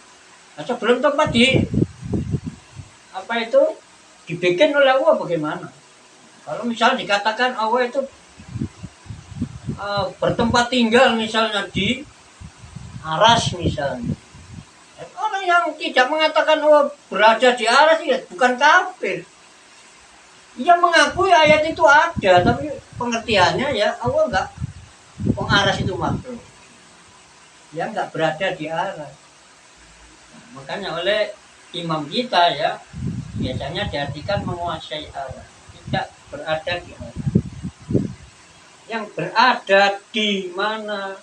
Nah, sebelum tempat dibikin oleh Allah bagaimana? Kalau misalnya dikatakan Allah itu bertempat tinggal misalnya di aras misalnya. Orang yang tidak mengatakan Allah berada di aras ya bukan kafir. Ia mengakui ayat itu ada, tapi pengertiannya ya Allah enggak, aras itu makhluk. Ya enggak berada di aras. Nah, makanya oleh imam kita ya biasanya diartikan menguasai aras, tidak berada di aras. Yang berada di mana,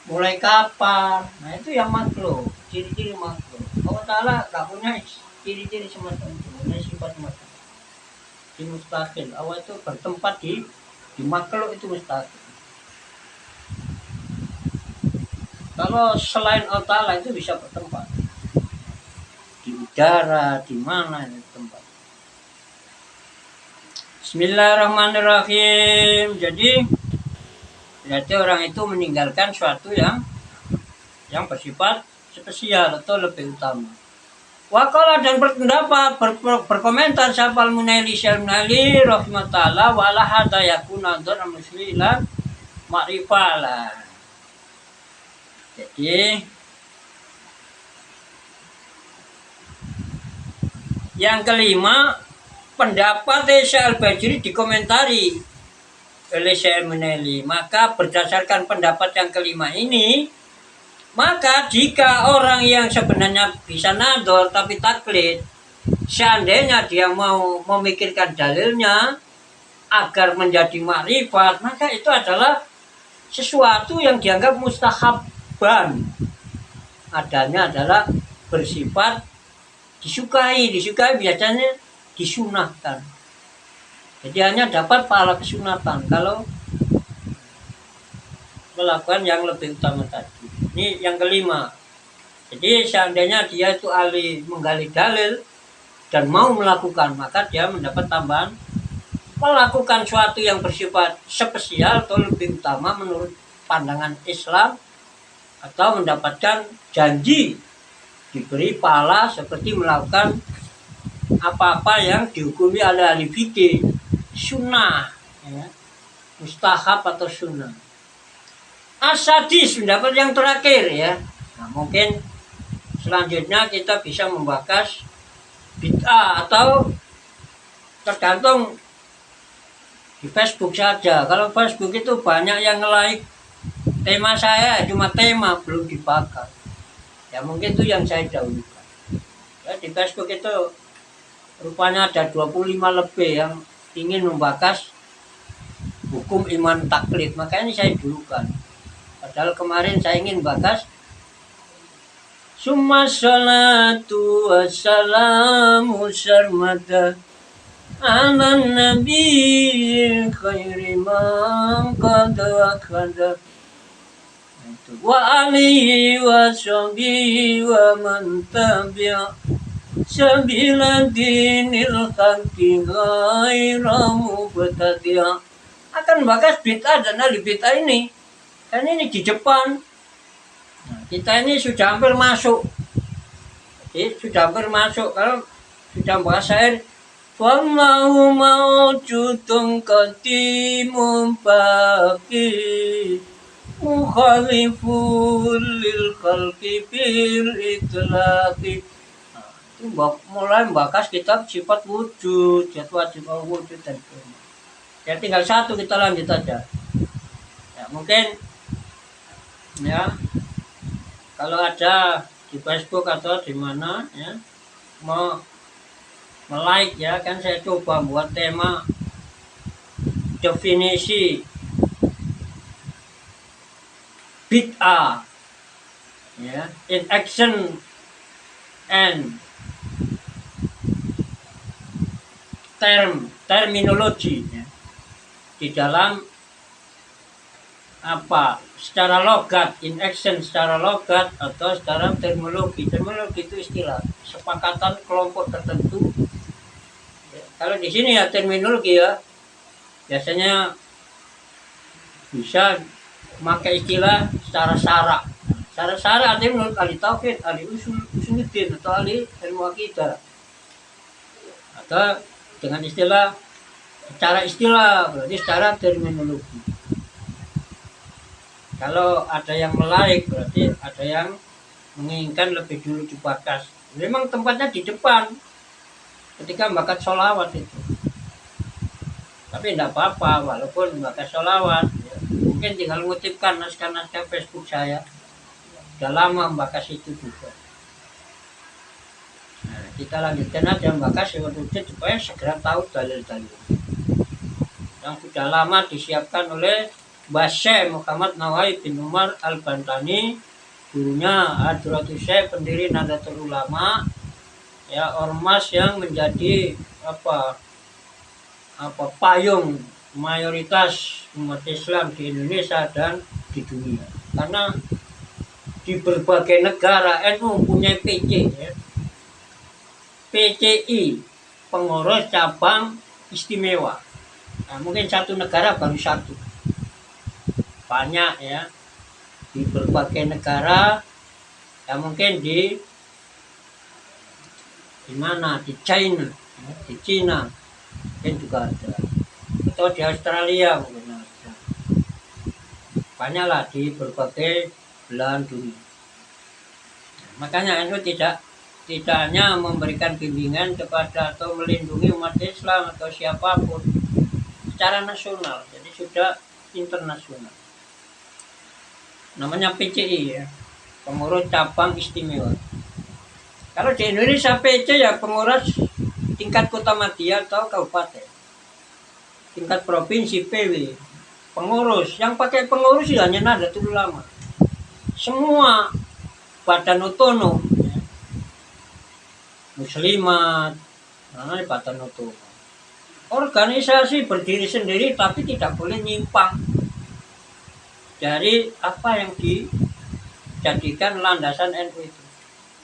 mulai kapan, nah itu yang makhluk, ciri-ciri makhluk. Allah Ta'ala gak punya ciri-ciri semacam itu, punya sifat semacam itu. Di mustaqil, Allah itu bertempat di makhluk itu mustaqil. Kalau selain Allah Ta'ala itu bisa bertempat di udara, di mana itu tempat. Bismillahirrahmanirrahim. Jadi berarti orang itu meninggalkan suatu yang bersifat spesial atau lebih utama. Waqala dan berpendapat berkomentar Syabal Munaili Syalmunali rahmatullah wala hada yakuna dzar muslilan ma'rifala. Jadi yang kelima, pendapat Syekh Al-Bajuri dikomentari oleh Syekh Al-Munaili. Maka berdasarkan pendapat yang kelima ini, maka jika orang yang sebenarnya bisa nador tapi taklid, seandainya dia mau memikirkan dalilnya agar menjadi makrifat, maka itu adalah sesuatu yang dianggap mustahabban. Adanya adalah bersifat disukai biasanya disunahkan. Jadi hanya dapat pahala kesunatan kalau melakukan yang lebih utama tadi. Ini yang kelima. Jadi seandainya dia itu ahli menggali dalil dan mau melakukan, maka dia mendapat tambahan melakukan suatu yang bersifat spesial atau lebih utama menurut pandangan Islam, atau mendapatkan janji diberi pahala seperti melakukan apa-apa yang dihukumi oleh ahli fikih sunnah, ya, mustahab atau sunnah. Asadis, pendapat yang terakhir ya. Nah, mungkin selanjutnya kita bisa membahas bid'ah atau tergantung di Facebook saja. Kalau Facebook itu banyak yang nge-like tema saya, cuma tema belum dibakar. Ya mungkin itu yang saya dahulukan. Ya, di Facebook itu rupanya ada 25 lebih yang ingin membahas hukum iman taklid, makanya saya dulukan. Padahal kemarin saya ingin bahas Summa salatu wassalamu sarmada ala nabi khairi man qad akhada wa alihi wa sahbihi wa man tabi'a sabila dinil haqqi ghaira mubtadi'a. Akan bakas bid'ah dan ahli bid'ah ini. Kan ini di depan. Nah, kita ini sudah hampir masuk. Jadi sudah hampir masuk. Kalau sudah bahas air, wallahu mawjudun qadimun baqi mukhalifun lil khalqi bil itlaqi. Itu mulai membahas kitab sifat wujud, wajib wujud dan ya tinggal satu, kita lanjut aja. Ya, mungkin ya kalau ada di Facebook atau di mana ya mau like ya, kan saya coba buat tema definisi bid'ah ya, in action and terminologi ya, di dalam apa secara logat, in action secara logat atau secara terminologi. Terminologi itu istilah sepakatan kelompok tertentu ya. Kalau di sini ya terminologi ya biasanya bisa memakai istilah secara syarak. Secara syarak artinya menurut ahli tauhid, ahli usuluddin atau ahli ilmu akidah, atau dengan istilah secara istilah, berarti secara terminologi. Kalau ada yang melarik berarti ada yang menginginkan lebih dulu dibahas. Memang tempatnya di depan ketika bakat sholawat itu. Tapi tidak apa-apa walaupun bakat sholawat ya. Mungkin tinggal ngutipkan naskah-naskah Facebook saya. Sudah lama membahas itu juga. Nah, kita lanjutkan aja membahas sifat wujud supaya segera tahu dalil-dalil yang sudah lama disiapkan oleh Syekh Muhammad Nawawi bin Umar Al-Bantani, gurunya Hadratus Syekh, pendiri Nahdlatul Ulama ya, ormas yang menjadi payung mayoritas umat Islam di Indonesia dan di dunia. Karena di berbagai negara NU punya PC ya. PCI, pengurus cabang istimewa. Nah, mungkin satu negara baru satu. Banyak ya di berbagai negara ya, mungkin di mana, di China ya, di Cina mungkin juga ada, atau di Australia mungkin ada. Banyaklah di berbagai belahan dunia. Makanya NU tidak hanya memberikan bimbingan kepada atau melindungi umat Islam atau siapapun secara nasional, jadi sudah internasional. Namanya PCI ya, pengurus cabang istimewa. Kalau di Indonesia PC ya pengurus tingkat kota madya atau kabupaten, tingkat provinsi PW. Pengurus yang pakai pengurus ya hanya Nahdlatul Ulama. Semua badan otonom ya. Muslimat, badan otonom. Organisasi berdiri sendiri tapi tidak boleh nyimpang dari apa yang dijadikan landasan NU itu,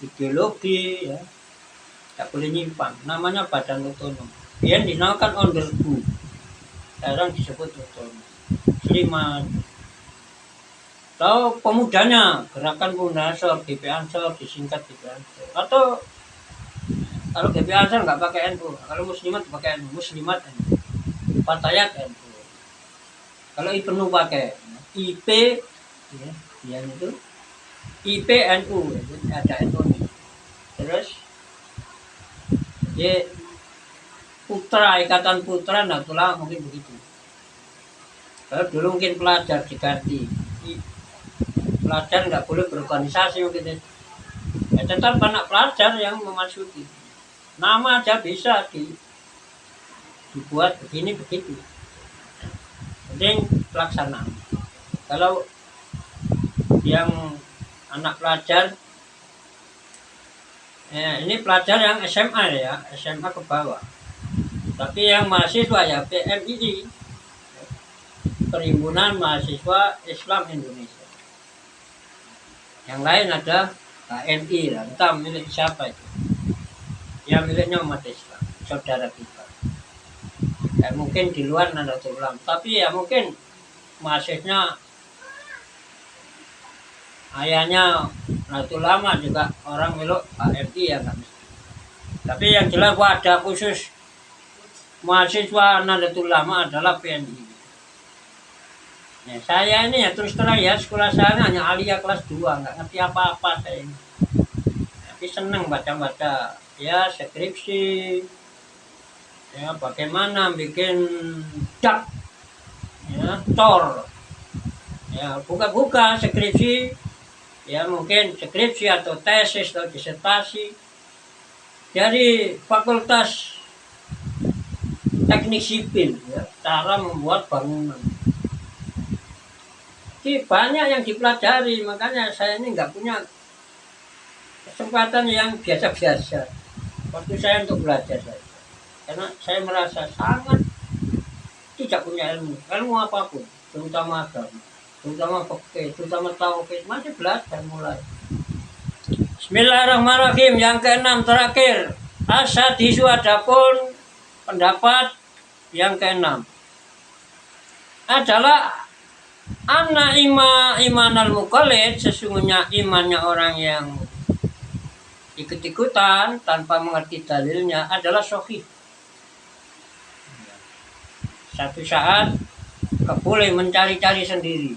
ideologi ya, tidak boleh nyimpang. Namanya badan otonom. Dia dinamakan ondergu, sekarang disebut otonom. Muslimat. Atau pemudanya, gerakan pemuda Ansor, GP Ansor, disingkat GP Ansor. Atau kalau GP Ansor nggak pakai NU, kalau Muslimat pakai NU, Muslimat NU, Fatayat NU. Kalau IPNU pakai IP ya, yang itu IPNU ya, ada NU nih. Terus ya Putra, Ikatan Putra Nahdlatul Ulama mungkin begitu. Kalau dulu mungkin pelajar diganti, pelajar nggak boleh berorganisasi mungkin ya, tetap anak pelajar yang memasuki. Nama aja bisa dibuat begini begitu. Penting pelaksanaan. Kalau yang anak pelajar Ya, ini pelajar yang SMA ya, SMA ke bawah. Tapi yang mahasiswa ya PMII, Perhimpunan Mahasiswa Islam Indonesia. Yang lain ada HMI lah, entah milik siapa itu. Ya miliknya umat Islam, saudara kita. Ya mungkin di luar Nahdlatul Ulama, tapi ya mungkin mahasiswanya ayahnya Nahdlatul Ulama juga orang milik HMI ya nggak mesti. Tapi yang jelas wadah khusus mahasiswa Nahdlatul Ulama adalah PMI. Ya, saya ini ya terus terang ya sekolah saya hanya alia kelas 2, nggak ngerti apa-apa saya ini. Tapi seneng baca-baca ya skripsi, ya bagaimana bikin dak, ya tor, ya buka-buka skripsi, ya mungkin skripsi atau tesis atau disertasi dari Fakultas Teknik Sipil, ya, cara membuat bangunan. Jadi banyak yang dipelajari, makanya saya ini nggak punya kesempatan yang biasa-biasa waktu saya untuk belajar saja. Karena saya merasa sangat tidak punya ilmu apapun, terutama agama, terutama fikih, terutama tauhid, masih belajar mulai. Bismillahirrahmanirrahim. Yang keenam terakhir, asadisu, adapun pendapat yang keenam adalah anak imanal mukallid, sesungguhnya imannya orang yang ikut-ikutan tanpa mengerti dalilnya adalah sahih. Satu saat boleh mencari-cari sendiri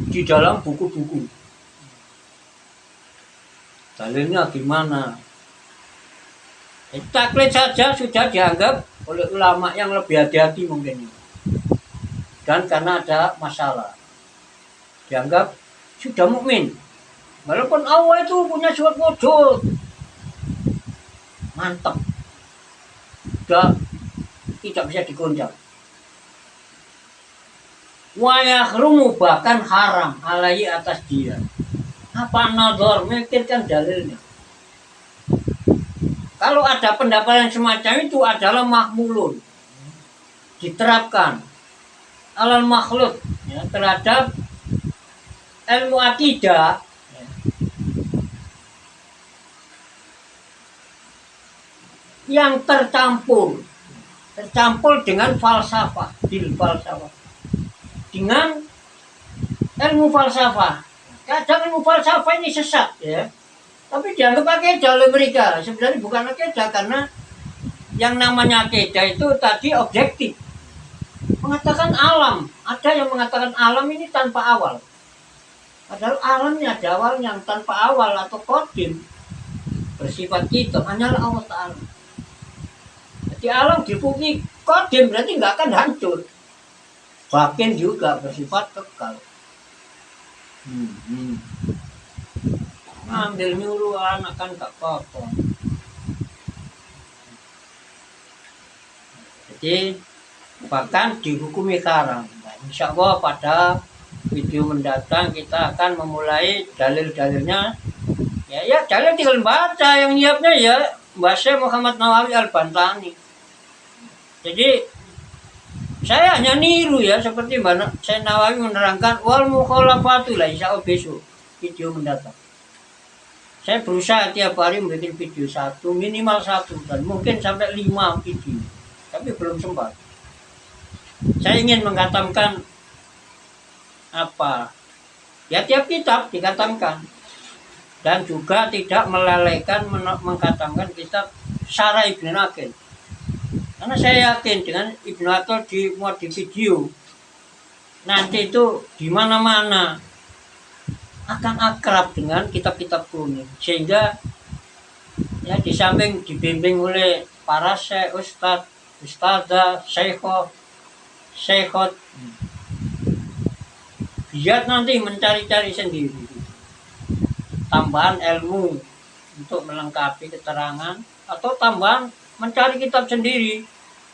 di dalam buku-buku. Dalilnya gimana? Taklid saja sudah dianggap oleh ulama yang lebih hati-hati mungkin. Dan karena ada masalah, dianggap sudah mukmin. Walaupun Allah itu punya sifat wujud, mantap, sudah tidak bisa digoncang. Wa yahrumu, bahkan haram alaihi, atas dia. Apa nazar, memikirkan dalilnya. Kalau ada pendapat yang semacam itu adalah mahmulun, diterapkan alal makhluk, ya, terhadap ilmu akidah, ya, yang tercampur dengan falsafah, dengan ilmu falsafah. Kadang ilmu falsafah ini sesat, ya, tapi dianggap akidah oleh mereka. Sebenarnya bukan akidah, karena yang namanya akidah itu tadi objektif, mengatakan alam. Ada yang mengatakan alam ini tanpa awal, padahal alamnya ada awal yang tanpa awal atau kodim, bersifat kita hanyalah Allah Ta'ala. Jadi alam dipuji kodim berarti nggak akan hancur, bahkan juga bersifat kekal. Ambil nyuruh anak kan gak apa-apa. Jadi bahkan dihukumi haram. Nah, insya Allah pada video mendatang kita akan memulai dalil-dalilnya. Ya dalil tinggal baca, yang nyiapnya ya bahasa Muhammad Nawawi Al-Bantani. Jadi saya hanya niru ya, seperti mana saya Nawawi menerangkan wal mukhalafatu lah, insya Allah besok video mendatang. Saya berusaha tiap hari membuat video satu, minimal satu, dan mungkin sampai 5 video, tapi belum sempat. Saya ingin mengkatamkan apa? Ya tiap kitab dikatamkan, dan juga tidak melalaikan mengkatamkan kitab Syarah Ibnu Aqil. Karena saya yakin dengan Ibnu Aqil dimuat di video, nanti itu di mana-mana akan akrab dengan kitab-kitab kuning, sehingga ya di samping dibimbing oleh para syekh, ustadzah, syekhot, biar nanti mencari-cari sendiri tambahan ilmu untuk melengkapi keterangan, atau tambahan mencari kitab sendiri.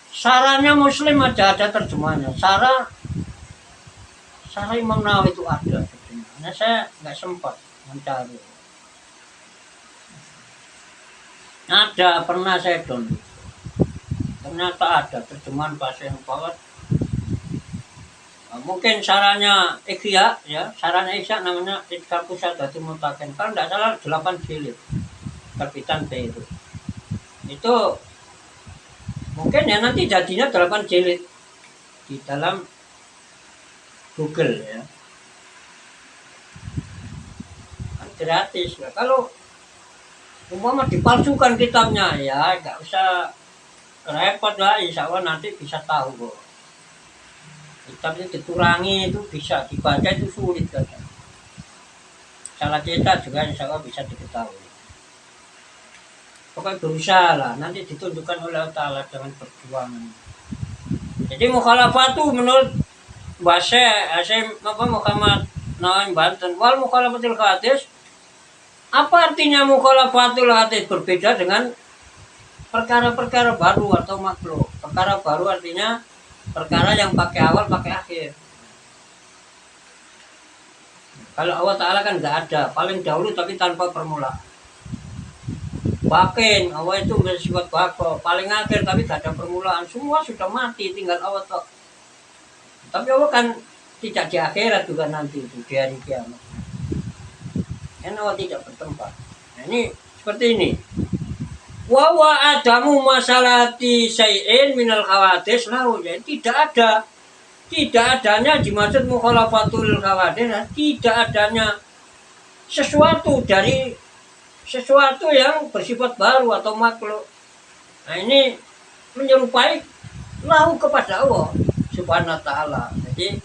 Sarannya Muslim aja ada terjemahnya. Sarah Imam Nawawi itu ada. Nah, saya nggak sempat mencari. Ada, pernah saya download. Ternyata ada terjemahan bahasa yang kuat. Mungkin sarannya Ikhya, ya, sarannya Ikhya namanya Ikhya Pusadatul Mutakin. Kalau tidak salah 8 jilid terbitan Beirut. Itu mungkin ya nanti jadinya 8 jilid di dalam Google ya. Kan gratis ya. Kalau umpama dipalsukan kitabnya ya nggak usah repot lah, insya Allah nanti bisa tahu kok. Kitabnya dikurangi itu bisa dibaca, itu sulit kan. Salah cetak juga insya Allah bisa diketahui. Pokoknya berusaha lah, nanti ditunjukkan oleh Allah Ta'ala dengan perjuangan. Jadi mukhalafatu menurut bahasa Muhammad Nawawi Banten, wal mukhalafatul hadis, apa artinya mukhalafatul hadis? Berbeda dengan perkara-perkara baru atau makhluk. Perkara baru artinya perkara yang pakai awal pakai akhir. Kalau Allah Ta'ala kan nggak ada, paling dahulu tapi tanpa permulaan. Bakin, Allah itu bersifat bako, paling akhir tapi gak ada permulaan. Semua sudah mati, tinggal Allah toh. Tapi Allah kan tidak di akhirat juga nanti itu, di hari kiamat. Karena Allah tidak bertempat. Nah, ini seperti ini. Wa adamu masalati syai'in minal khawadis lahu. Jadi tidak adanya dimaksud mukhalafatul khawadis, tidak adanya sesuatu yang bersifat baru atau makhluk. Nah, ini menyerupai lahu kepada Allah Subhanahu wa ta'ala. Jadi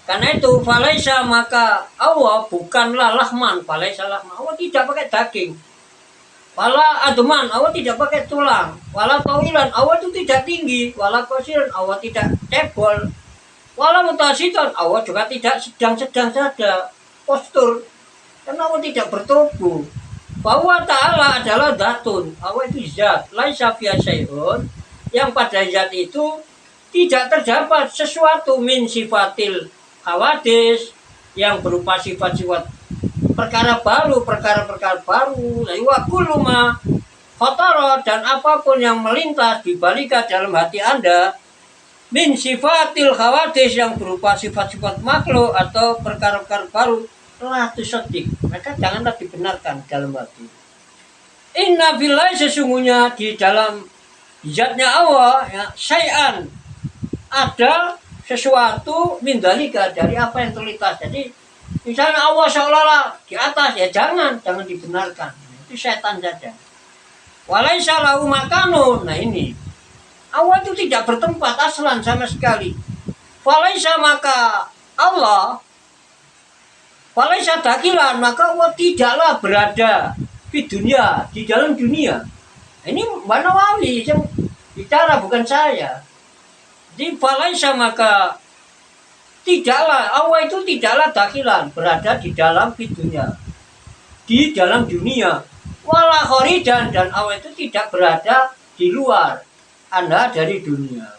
karena itu falaisa, maka Allah bukanlah lahman, falaisa lahman. Allah tidak pakai daging. Wala adman, Allah tidak pakai tulang. Wala tawilan, Allah itu tidak tinggi. Wala qasiran, Allah tidak cebol. Wala mutasitan, Allah juga tidak sedang-sedang saja postur. Karena Allah tidak bertubuh. Bahwa Ta'ala adalah datun, Allah itu zat, laisa fiha syai'un, yang pada zat itu tidak terdapat sesuatu min sifatil hawadis, yang berupa sifat-sifat perkara baru, perkara-perkara baru. Wa kullu ma khatara, dan apapun yang melintas di balik dalam hati Anda min sifatil hawadis, yang berupa sifat-sifat makhluk atau perkara-perkara baru, lah tusaddiq, maka janganlah dibenarkan dalam hati. Inna billahi, sesungguhnya di dalam zatnya Allah ya, syai'an, ada sesuatu min dalika, dari apa yang terlintas. Jadi misalnya Allah seolah-olah di atas, ya jangan dibenarkan, itu setan saja. Walaisa lahu makanun, nah ini Allah itu tidak bertempat aslan sama sekali. Walaisa, maka Allah walaisa dakilan, maka Allah tidaklah berada di dunia, di dalam dunia. Ini Mbak Nawawi yang bicara, bukan saya. Di walaisa, maka tidaklah Allah itu tidaklah dakilan, berada di dalam dunia, di dalam dunia. Wala kharijan, dan Allah itu tidak berada di luar Anda dari dunia.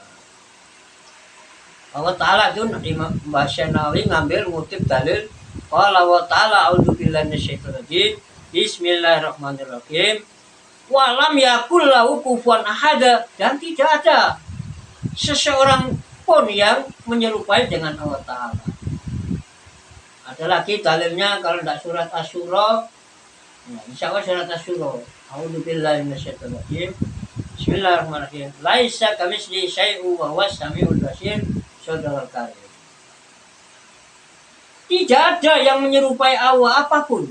Allah Ta'ala itu Mbak Nawawi ngambil ngutip dalil qala wa ta'ala a'udzubillahi minasyaitonir rajim bismillahirrahmanirrahim wa lam yakul lahu kufuwan ahad, dan tidak ada seseorang pun yang menyerupai dengan Allah Ta'ala. Ada lagi dalilnya, kalau tidak surat Asy-Syura, ya, insya Allah surat Asy-Syura, a'udzubillahi minasyaitonir rajim bismillahirrahmanirrahim laisa kamitslihi syai'un wa huwas samiul basir. Saudara karim, tidak ada yang menyerupai Allah apapun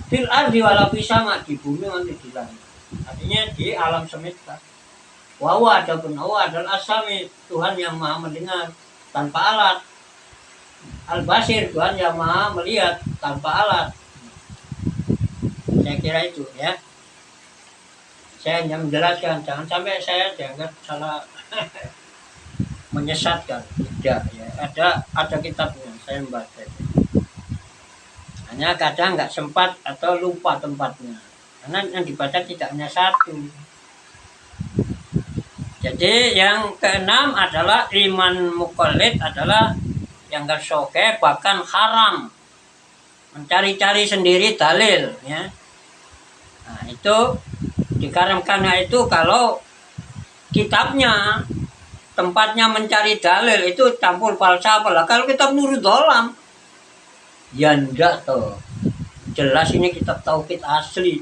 fil ardi wala fis sama, di bumi maupun di langit, artinya di alam semesta. Wa huwa, adapun Allah adalah as-sami, Tuhan yang maha mendengar tanpa alat, al-basir, Tuhan yang maha melihat tanpa alat. Saya kira itu ya, saya hanya menjelaskan, jangan sampai saya dianggap salah menyesatkan, tidak ya. Ada kitabnya, saya membaca. Hanya kadang nggak sempat atau lupa tempatnya, karena yang dibaca tidak hanya satu. Jadi yang keenam adalah iman muqallid, adalah yang gak soke, bahkan haram mencari-cari sendiri dalil ya. Nah, itu dikarenakan itu kalau kitabnya tempatnya mencari dalil itu campur falsafah lah. Kalau kitab Nurul Dolam ya enggak toh. Jelas ini kitab tauhid asli.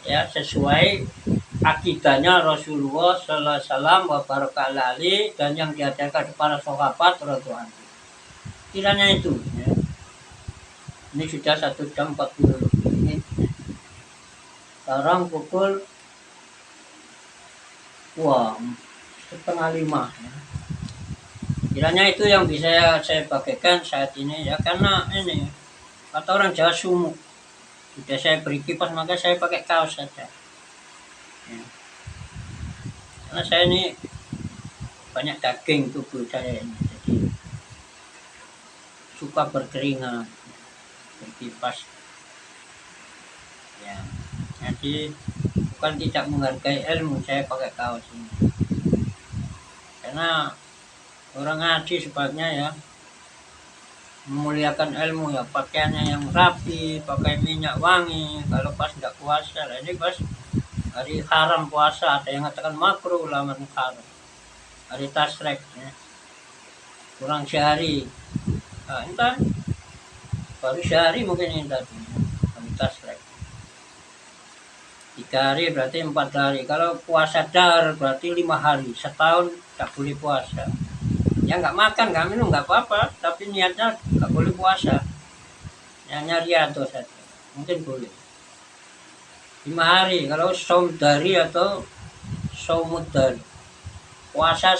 Ya, sesuai akidahnya Rasulullah sallallahu alaihi wasallam wa barakatuh dan yang diajarkan kepada sahabat radhiyallahu anhu. Kiranya itu ya. Ini sudah 1 jam 40 menit. Sekarang pukul 4:30 ya. Kiranya itu yang bisa saya bagikan saat ini ya, karena ini kata orang Jawa sumuk. Sudah saya beri kipas maka saya pakai kaos saja. Ya. Karena saya ini banyak daging tubuh saya ini, jadi suka berkeringat, berkipas. Ya, jadi bukan tidak menghargai ilmu saya pakai kaos ini. Karena orang ngaji sebaiknya ya memuliakan ilmu ya, pakaiannya yang rapi, pakai minyak wangi. Kalau pas tidak puasa, ini pas hari haram puasa, ada yang mengatakan makruh ulama haram, hari tasrek ya. Kurang sehari, nah, entah baru sehari mungkin ini tadi hari tasrek. 3 hari berarti 4 hari. Kalau puasa dar berarti 5 hari, setahun tak boleh puasa. Ya nggak makan, nggak minum, nggak apa-apa, tapi niatnya nggak boleh puasa. Hanya riado saja, mungkin boleh. 5 hari, kalau saum dari atau saumud dari, puasa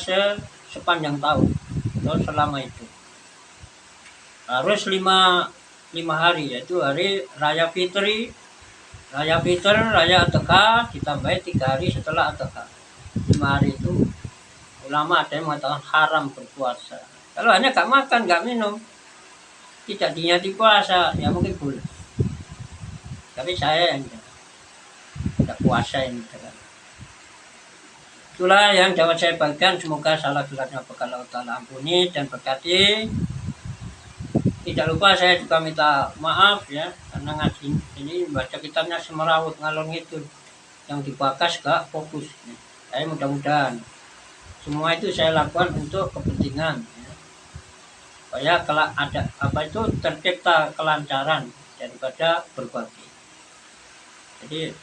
sepanjang tahun, atau selama itu. Harus 5 hari, yaitu hari Raya Fitri, Raya Fitr, Raya Adha, ditambahi 3 hari setelah Adha. 5 hari itu ulama ada yang mengatakan haram berpuasa. Kalau hanya gak makan, gak minum, tidak diniati puasa, ya mungkin boleh. Tapi saya yang tidak puasa ini. Itulah yang dapat saya bagikan. Semoga salah tulisnya Allah Ta'ala ampuni dan berkati. Tidak lupa saya juga minta maaf ya, karena ngaji ini baca kitabnya semerawut ngalor ngidul, yang dibakas gak fokus. Saya mudah-mudahan semua itu saya lakukan untuk kepentingan ya, supaya kalau ada apa itu tercipta kelancaran daripada berbagi. Jadi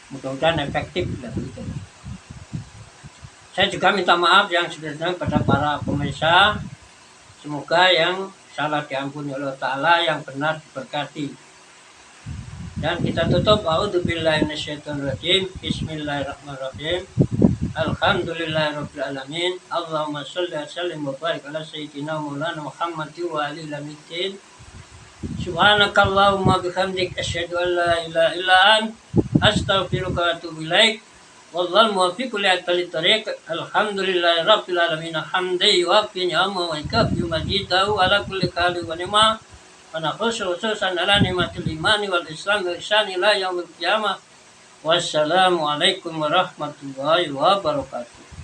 mudah-mudahan efektif dan begitu. Saya juga minta maaf yang sebelumnya pada para pemirsa. Semoga yang salah diampuni oleh Ta'ala, yang benar diberkati. Dan kita tutup, a'udzubillahi minasyaitonirrajim, bismillahirrahmanirrahim, alhamdulillahirabbil alamin, Allahumma shalli wa sallim wa barik ala sayyidina maulana Muhammad wa alihi lamitin. Subhanakallahumma bihamdik, asyhadu an la ilaha illa anta, astaghfiruka wa atubu ilaik. Wallahul muwaffiq li aqwamit thariq. Alhamdulillahi rabbil alamin. Hamdi wa fi ni'ama wa ikafi majidahu ala kulli halin wa ni'ma. Wa khususan ala ni'matil imani wal islam wa ihsan ila yaumil qiyamah. Wassalamu alaikum warahmatullahi wabarakatuh.